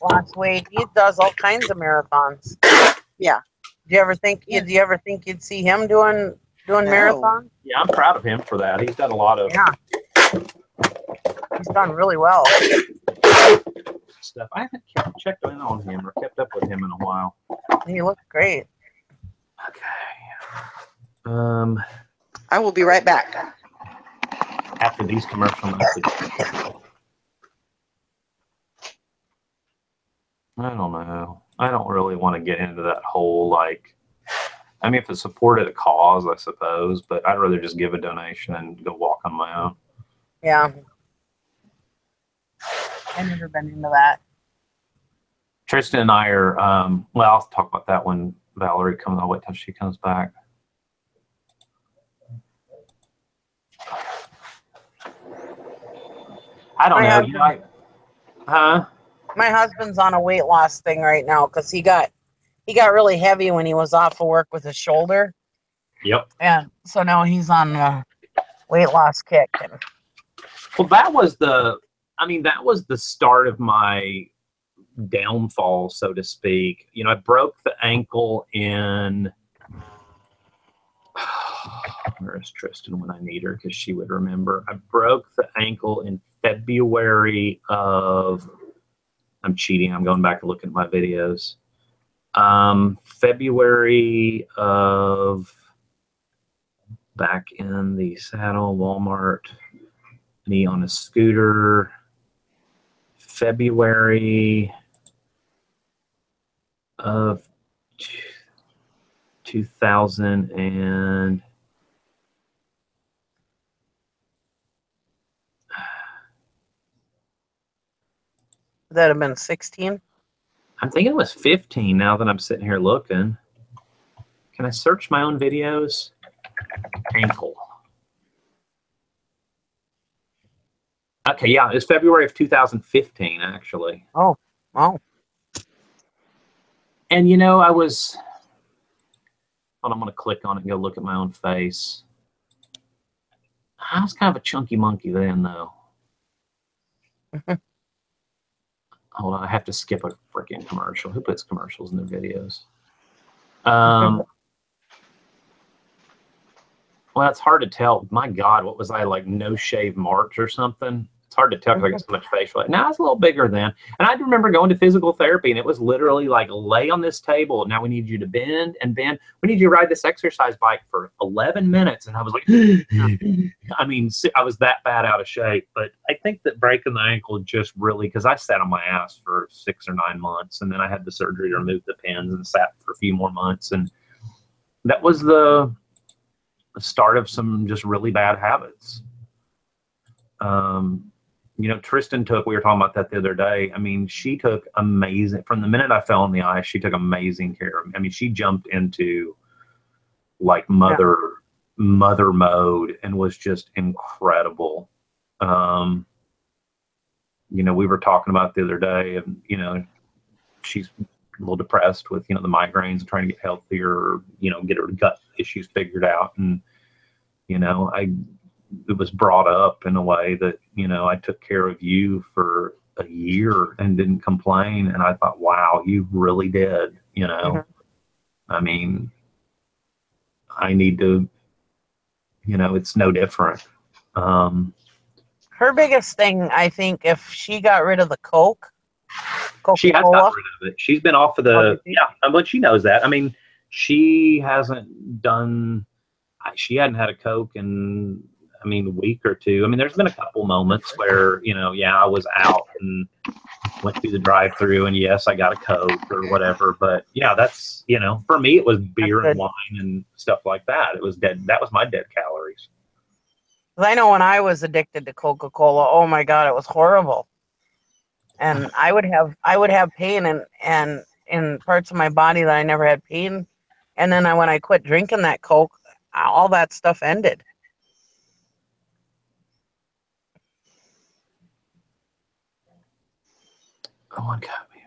lost weight, he does all kinds of marathons. Yeah. Do you ever think you'd see him doing marathons? Yeah, I'm proud of him for that. He's done a lot of He's done really well. Stuff. I haven't checked in on him or kept up with him in a while. He looks great. Okay. I will be right back After these commercial messages. I don't know. I don't really want to get into that whole, like, I mean, if it supported a cause, I suppose, but I'd rather just give a donation and go walk on my own. Yeah. I've never been into that. Tristan and I are, well, I'll talk about that when Valerie comes. I'll wait till she comes back. I don't know. You know, huh? My husband's on a weight loss thing right now because he got really heavy when he was off of work with his shoulder. Yep. And so now he's on a weight loss kick. And well, that was the start of my downfall, so to speak. You know, I broke the ankle in where is Tristan when I need her, because she would remember. I broke the ankle in February of, I'm cheating, I'm going back and looking at my videos. February of, back in the saddle, Walmart, me on a scooter, February of 2000 and would that have been 16? I'm thinking it was 15 now that I'm sitting here looking. Can I search my own videos? Ankle. Okay, yeah, it's February of 2015, actually. Oh, wow. And, you know, I was... Hold on, I'm going to click on it and go look at my own face. I was kind of a chunky monkey then, though. Hold on, I have to skip a freaking commercial. Who puts commercials in their videos? Well, it's hard to tell. My God, what was I, like no shave March or something? It's hard to tell because I got so much facial. Now it's a little bigger then. And I remember going to physical therapy, and it was literally like, lay on this table. Now we need you to bend and bend. We need you to ride this exercise bike for 11 minutes. And I was like, I mean, I was that bad out of shape. But I think that breaking the ankle just really, because I sat on my ass for 6 or 9 months, and then I had the surgery to remove the pins and sat for a few more months. And that was the start of some just really bad habits. You know, Tristan we were talking about that the other day. I mean, she took amazing, from the minute I fell on the ice, she took amazing care of me. I mean, she jumped into like mother mode and was just incredible. You know, we were talking about the other day, and, you know, she's a little depressed with, you know, the migraines and trying to get healthier, you know, get her gut issues figured out. And, you know, it was brought up in a way that, you know, I took care of you for a year and didn't complain. And I thought, wow, you really did, you know. I mean, I need to, you know, it's no different. Her biggest thing, I think, if she got rid of the Coca-Cola. She has got rid of it. She's been off of the, but she knows that. I mean, she hadn't had a Coke in, I mean, a week or two. I mean, there's been a couple moments where, you know, I was out and went through the drive-through, and yes, I got a Coke or whatever. But yeah, that's, you know, for me, it was beer and wine and stuff like that. It was dead. That was my dead calories. I know when I was addicted to Coca-Cola, oh my God, it was horrible. And I would have pain and in parts of my body that I never had pain. And then when I quit drinking that Coke, all that stuff ended. Oh, one got me.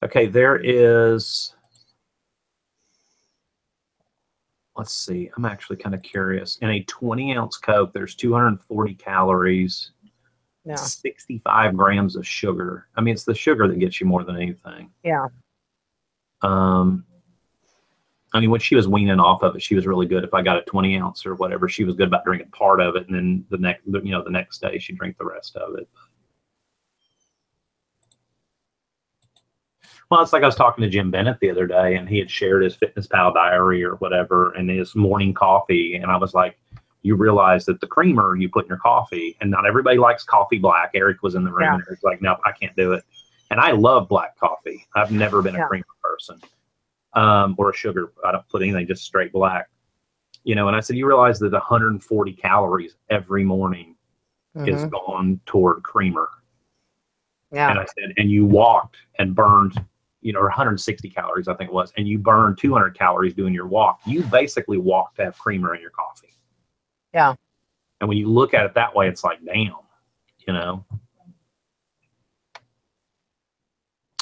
Okay, there is. Let's see. I'm actually kind of curious. In a 20-ounce Coke, there's 240 calories, 65 grams of sugar. I mean, it's the sugar that gets you more than anything. Yeah. I mean, when she was weaning off of it, she was really good. If I got a 20-ounce or whatever, she was good about drinking part of it, and then the next day she'd drink the rest of it. Well, it's like I was talking to Jim Bennett the other day, and he had shared his Fitness Pal diary or whatever and his morning coffee. And I was like, you realize that the creamer you put in your coffee, and not everybody likes coffee black. Eric was in the room and he was like, no, I can't do it. And I love black coffee. I've never been a creamer person or a sugar. I don't put anything, just straight black. You know, and I said, you realize that 140 calories every morning is gone toward creamer. Yeah. And I said, and you walked and burned you know, or 160 calories, I think it was, and you burn 200 calories doing your walk, you basically walk to have creamer in your coffee. Yeah. And when you look at it that way, it's like, damn, you know.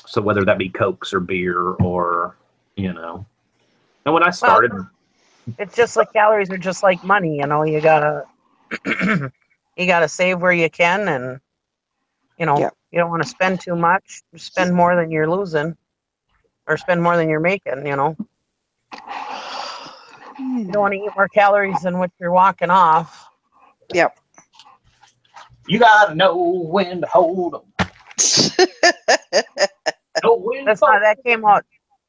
So whether that be Cokes or beer or, you know. And when I started, it's just like calories are just like money, you know. You gotta you gotta save where you can, and you know, you don't want to spend too much. Spend more than you're losing, or spend more than you're making, you know. You don't want to eat more calories than what you're walking off. Yep. You gotta know when to hold them. Know when That's not, that came out,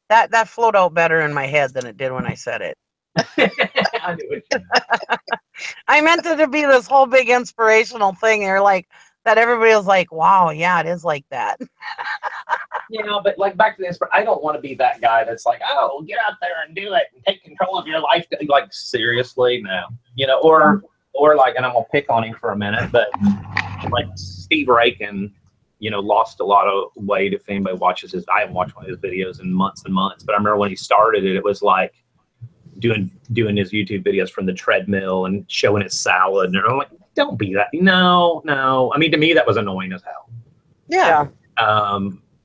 that flowed out better in my head than it did when I said it. I knew it. I meant it to be this whole big inspirational thing. You're like, that everybody was like, wow, yeah, it is like that. You know, but like back to the inspiration, I don't want to be that guy that's like, oh, get out there and do it and take control of your life. Like, seriously, no. You know, or like, and I'm going to pick on him for a minute, but like Steve Rakin, you know, lost a lot of weight. If anybody watches his, I haven't watched one of his videos in months and months, but I remember when he started it, it was like doing his YouTube videos from the treadmill and showing his salad. And I'm like, don't be that. No. I mean, to me, that was annoying as hell. Yeah.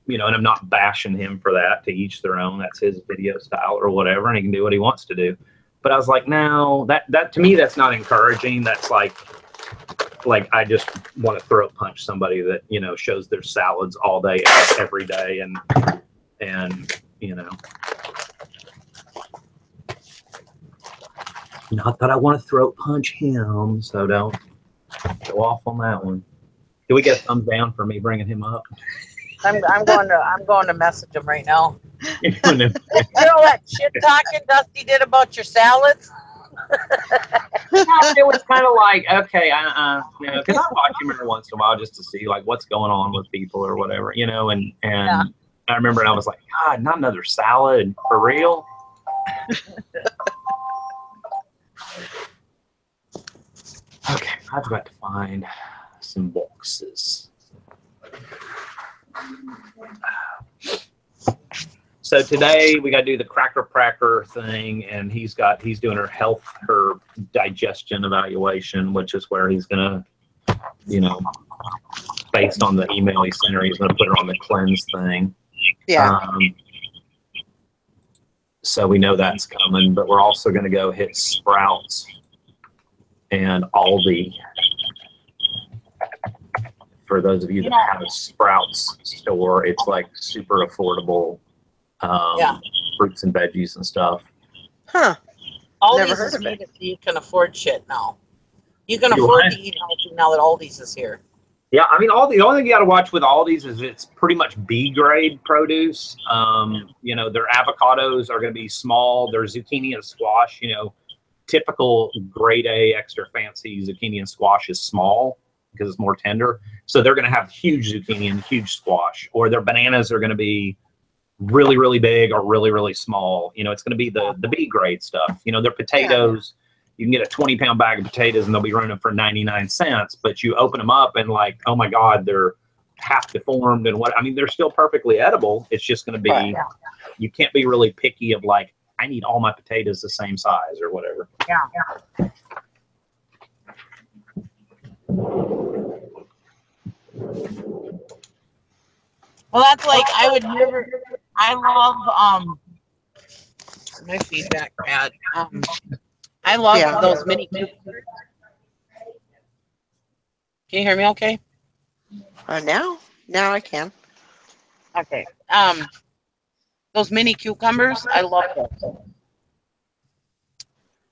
You know, and I'm not bashing him for that. To each their own. That's his video style or whatever, and he can do what he wants to do. But I was like, no, that to me, that's not encouraging. That's like I just want to throat punch somebody that, you know, shows their salads all day, every day, and you know, not that I want to throat punch him. So don't go off on that one. Do we get a thumbs down for me bringing him up? I'm going to message him right now. You know that shit talking Dusty did about your salads? It was kind of like, okay, you know, because I watch him every once in a while just to see like what's going on with people or whatever, you know, and I remember and I was like, God, not another salad for real. Okay, I've got to find some boxes. So today we got to do the cracker thing, and he's doing her digestion evaluation, which is where he's gonna, you know, based on the email he sent her, he's gonna put her on the cleanse thing. Yeah. So we know that's coming, but we're also gonna go hit Sprouts and Aldi. For those of you that have a Sprouts store, it's like super affordable. Fruits and veggies and stuff. Huh. Aldi's is made it so you can afford shit now. You can afford to eat healthy now that Aldi's is here. Yeah, I mean, the only thing you got to watch with Aldi's is it's pretty much B grade produce. You know, their avocados are going to be small. Their zucchini and squash, you know, typical grade A extra fancy zucchini and squash is small because it's more tender. So they're going to have huge zucchini and huge squash, or their bananas are going to be really, really big or really, really small. You know, it's going to be the B grade stuff. You know, their potatoes, you can get a 20-pound bag of potatoes and they'll be running for 99 cents, but you open them up and like, oh my God, they're half deformed and what, I mean, they're still perfectly edible. It's just going to be, you can't be really picky of like, I need all my potatoes the same size or whatever. Yeah. Well, that's like, I would never, I love, my feedback bad. I love those mini cucumbers. Can you hear me okay? Now I can. Okay. Those mini cucumbers, I love those.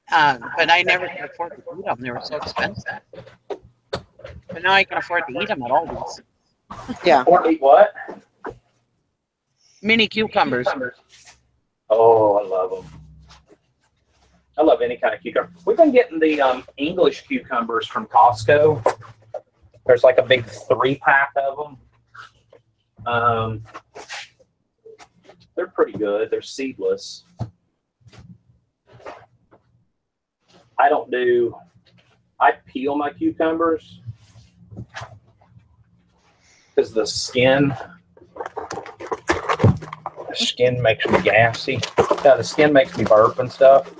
But I never could afford to eat them. They were so expensive. But now I can afford to eat them at Aldi's. Yeah. Or eat what? Mini cucumbers. Oh, I love them. I love any kind of cucumber. We've been getting the English cucumbers from Costco. There's like a big 3-pack of them. They're pretty good. They're seedless. I peel my cucumbers because the skin Skin makes me gassy. Yeah, the skin makes me burp and stuff.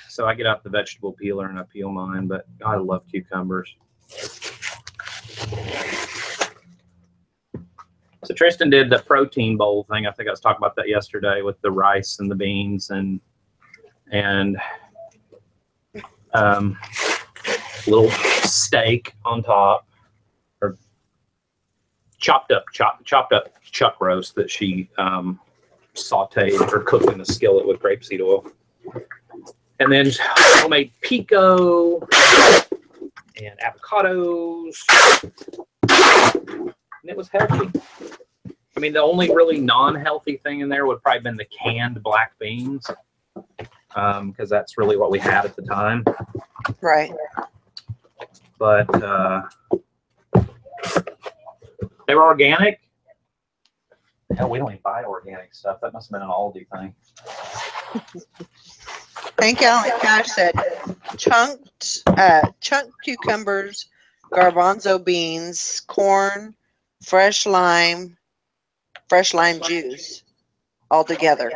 So I get out the vegetable peeler and I peel mine, but I love cucumbers. So Tristan did the protein bowl thing. I think I was talking about that yesterday with the rice and the beans and little steak on top, or chopped up chuck roast that she sauteed or cooked in a skillet with grapeseed oil. And then homemade pico and avocados. And it was healthy. I mean, the only really non-healthy thing in there would probably have been the canned black beans, because that's really what we had at the time. Right. But they were organic. Hell, we don't even buy organic stuff. That must have been an Aldi thing. Hank Allen Cash said chunked cucumbers, garbanzo beans, corn, fresh lime juice, all together.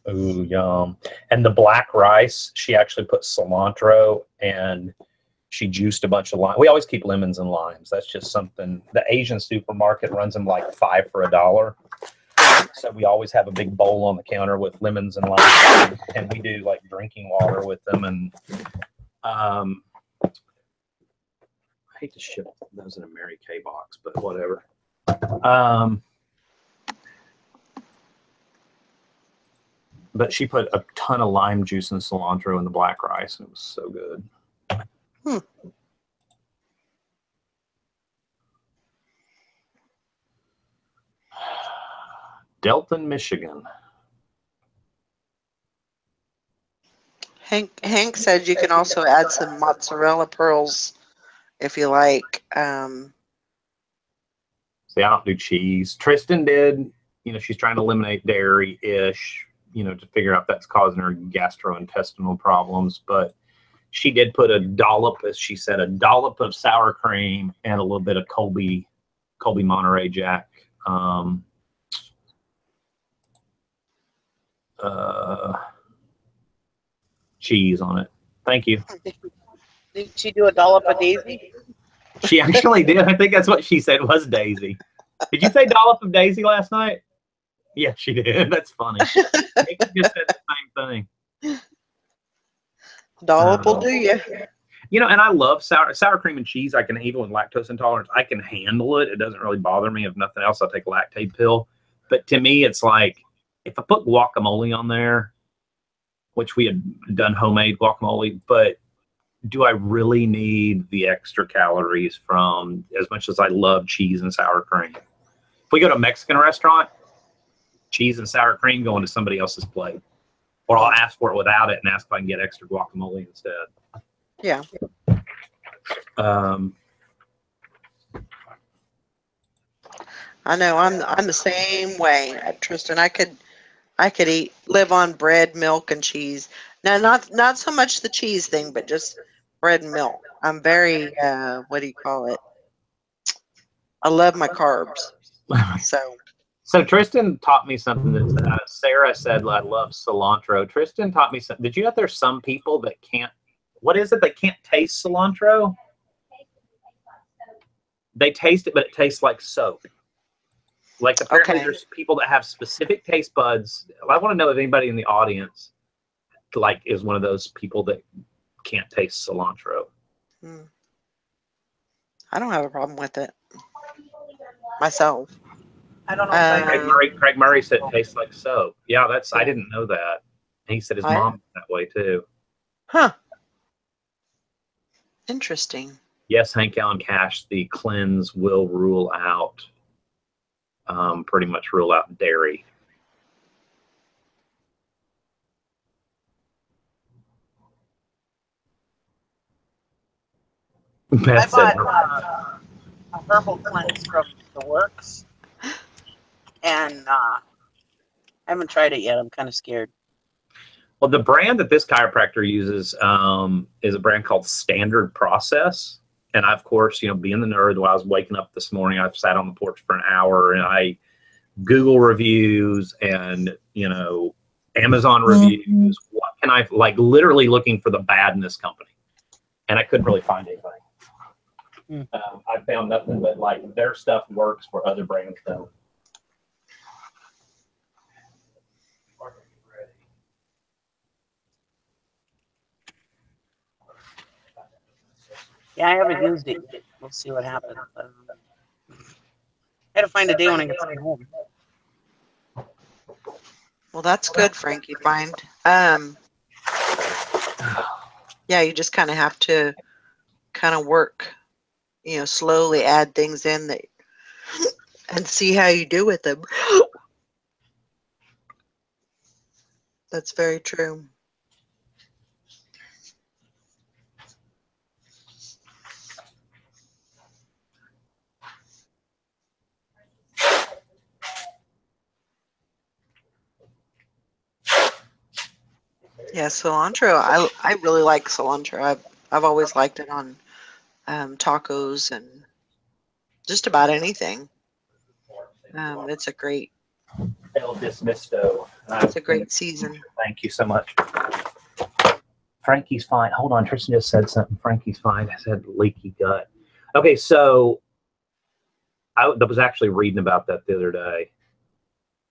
Ooh, yum. And the black rice, she actually put cilantro and she juiced a bunch of lime. We always keep lemons and limes. That's just something. The Asian supermarket runs them like $5 for $1. So we always have a big bowl on the counter with lemons and limes, and we do like drinking water with them. And I hate to ship those in a Mary Kay box, but whatever. But she put a ton of lime juice and cilantro in the black rice, and it was so good. Delton, Michigan. Hank said you can also add some mozzarella pearls if you like. See, I don't do cheese. Tristan did. You know, she's trying to eliminate dairy-ish, you know, to figure out if that's causing her gastrointestinal problems. But she did put a dollop, as she said, a dollop of sour cream and a little bit of Colby Monterey Jack. Cheese on it. Thank you. Did she do a dollop of Daisy? She actually did. I think that's what she said was Daisy. Did you say dollop of Daisy last night? Yeah, she did. That's funny. Maybe she just said the same thing. Dollop will do you. You know, and I love sour cream and cheese. I can, even with lactose intolerance, I can handle it. It doesn't really bother me. If nothing else, I'll take a lactate pill. But to me, it's like, if I put guacamole on there, which we had done homemade guacamole, but do I really need the extra calories from, as much as I love cheese and sour cream? If we go to a Mexican restaurant, cheese and sour cream going to somebody else's plate. Or I'll ask for it without it and ask if I can get extra guacamole instead. Yeah. I know. I'm the same way, Tristan. I could live on bread, milk, and cheese. Now, not so much the cheese thing, but just bread and milk. I'm very what do you call it? I love my carbs. So Tristan taught me something that Sarah said, I love cilantro. Tristan taught me something. Did you know there's some people that can't, what is it? They can't taste cilantro? They taste it, but it tastes like soap. Like apparently there's people that have specific taste buds. I want to know if anybody in the audience like is one of those people that can't taste cilantro. I don't have a problem with it myself. I don't know. Craig Murray said it tastes like soap. Yeah, I didn't know that. He said his mom was that way too. Huh. Interesting. Yes, Hank Allen Cash, the cleanse will rule out, pretty much rule out dairy. I bought a herbal cleanse from The Works, and I haven't tried it yet. I'm kind of scared. Well, the brand that this chiropractor uses is a brand called Standard Process. And I, of course, you know, being the nerd, while I was waking up this morning, I've sat on the porch for an hour and I Google reviews and, you know, Amazon reviews. What can I, like, literally looking for the bad in this company. And I couldn't really find anything. I found nothing but, like, their stuff works where other brands don't. Yeah, I haven't used it. We'll see what happens. I had to find a day when I get home. Well, that's good, Frank. You find. Yeah, you just kind of have to kind of work, you know, slowly add things in that, and see how you do with them. That's very true. Yeah, cilantro. I really like cilantro. I've always liked it on tacos and just about anything. It's a great. El Dismisto. It's a great season. Thank you so much. Frankie's fine. Hold on, Tristan just said something. Frankie's fine. I said leaky gut. Okay, so I was actually reading about that the other day.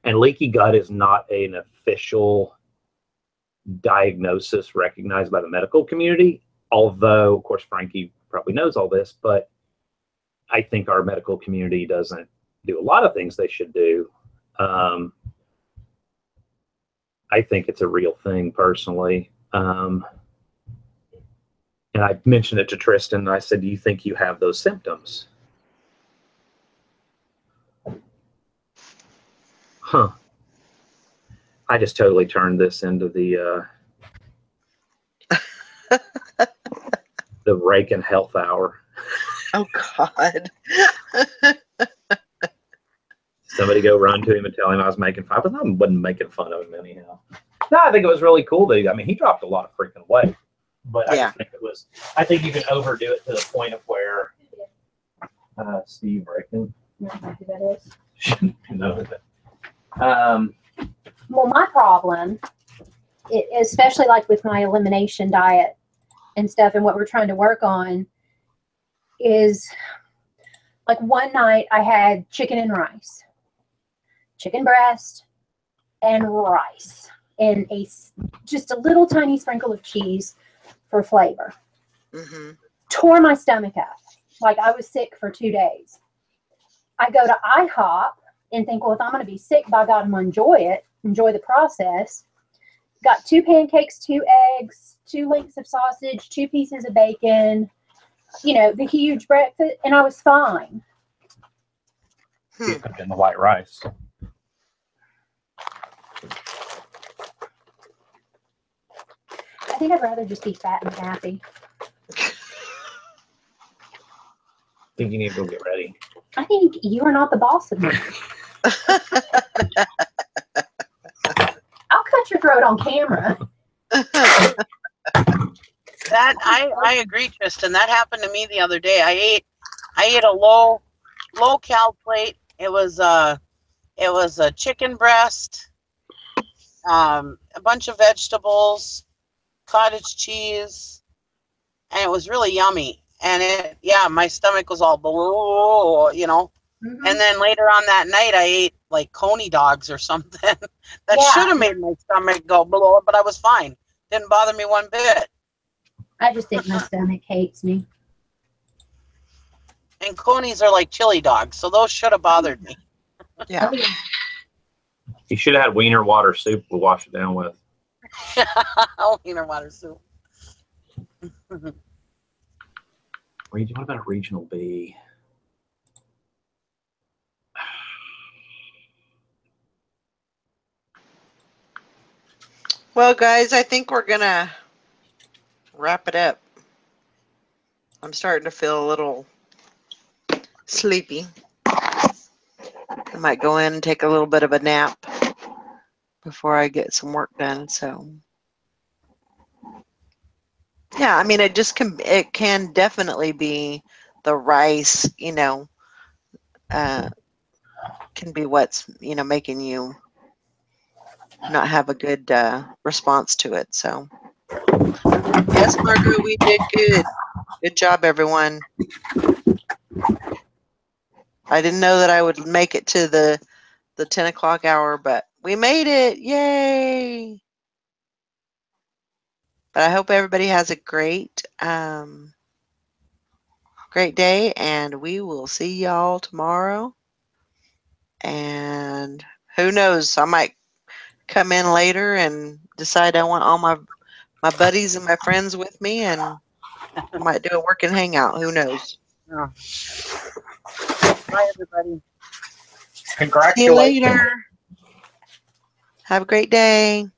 And leaky gut is not an official diagnosis recognized by the medical community, although, of course, Frankie probably knows all this, but I think our medical community doesn't do a lot of things they should do. I think it's a real thing personally. And I mentioned it to Tristan, and I said, do you think you have those symptoms? Huh. I just totally turned this into the the Reagan Health Hour. Oh, God. Somebody go run to him and tell him I was making fun of him. I wasn't making fun of him anyhow. No, I think it was really cool that he dropped a lot of freaking weight. But I just think I think you can overdo it to the point of where Steve Reagan. That is. No. Well, my problem, especially like with my elimination diet and stuff and what we're trying to work on, is like one night I had chicken and rice, chicken breast and rice, and just a little tiny sprinkle of cheese for flavor. Mm-hmm. Tore my stomach up. Like I was sick for 2 days. I go to IHOP and think, well, if I'm going to be sick, by God, I'm going to enjoy the process. Got 2 pancakes, 2 eggs, 2 links of sausage, 2 pieces of bacon, you know, the huge breakfast, and I was fine. You put it in the white rice. I think I'd rather just be fat and happy. I think you need to go get ready. I think you are not the boss of me. I'll cut your throat on camera. That I agree, Tristan. That happened to me the other day. I ate a low cal plate. It was a chicken breast, a bunch of vegetables, cottage cheese, and it was really yummy. And my stomach was all, you know. Mm-hmm. And then later on that night, I ate like coney dogs or something that should have made my stomach go below, but I was fine. Didn't bother me one bit. I just think my stomach hates me. And conies are like chili dogs, so those should have bothered me. Yeah. You should have had wiener water soup to wash it down with. Wiener water soup. What about a regional B? Well, guys, I think we're going to wrap it up. I'm starting to feel a little sleepy. I might go in and take a little bit of a nap before I get some work done. So Yeah, I mean, it can definitely be the rice, can be what's, making you not have a good response to it. So, yes, Margaret, we did good. Good job, everyone. I didn't know that I would make it to the 10 o'clock hour, but we made it. Yay! But I hope everybody has a great day, and we will see y'all tomorrow. And who knows, I might come in later and decide I want all my buddies and my friends with me, and I might do a working hangout. Who knows? Oh. Bye, everybody. See you later. Have a great day.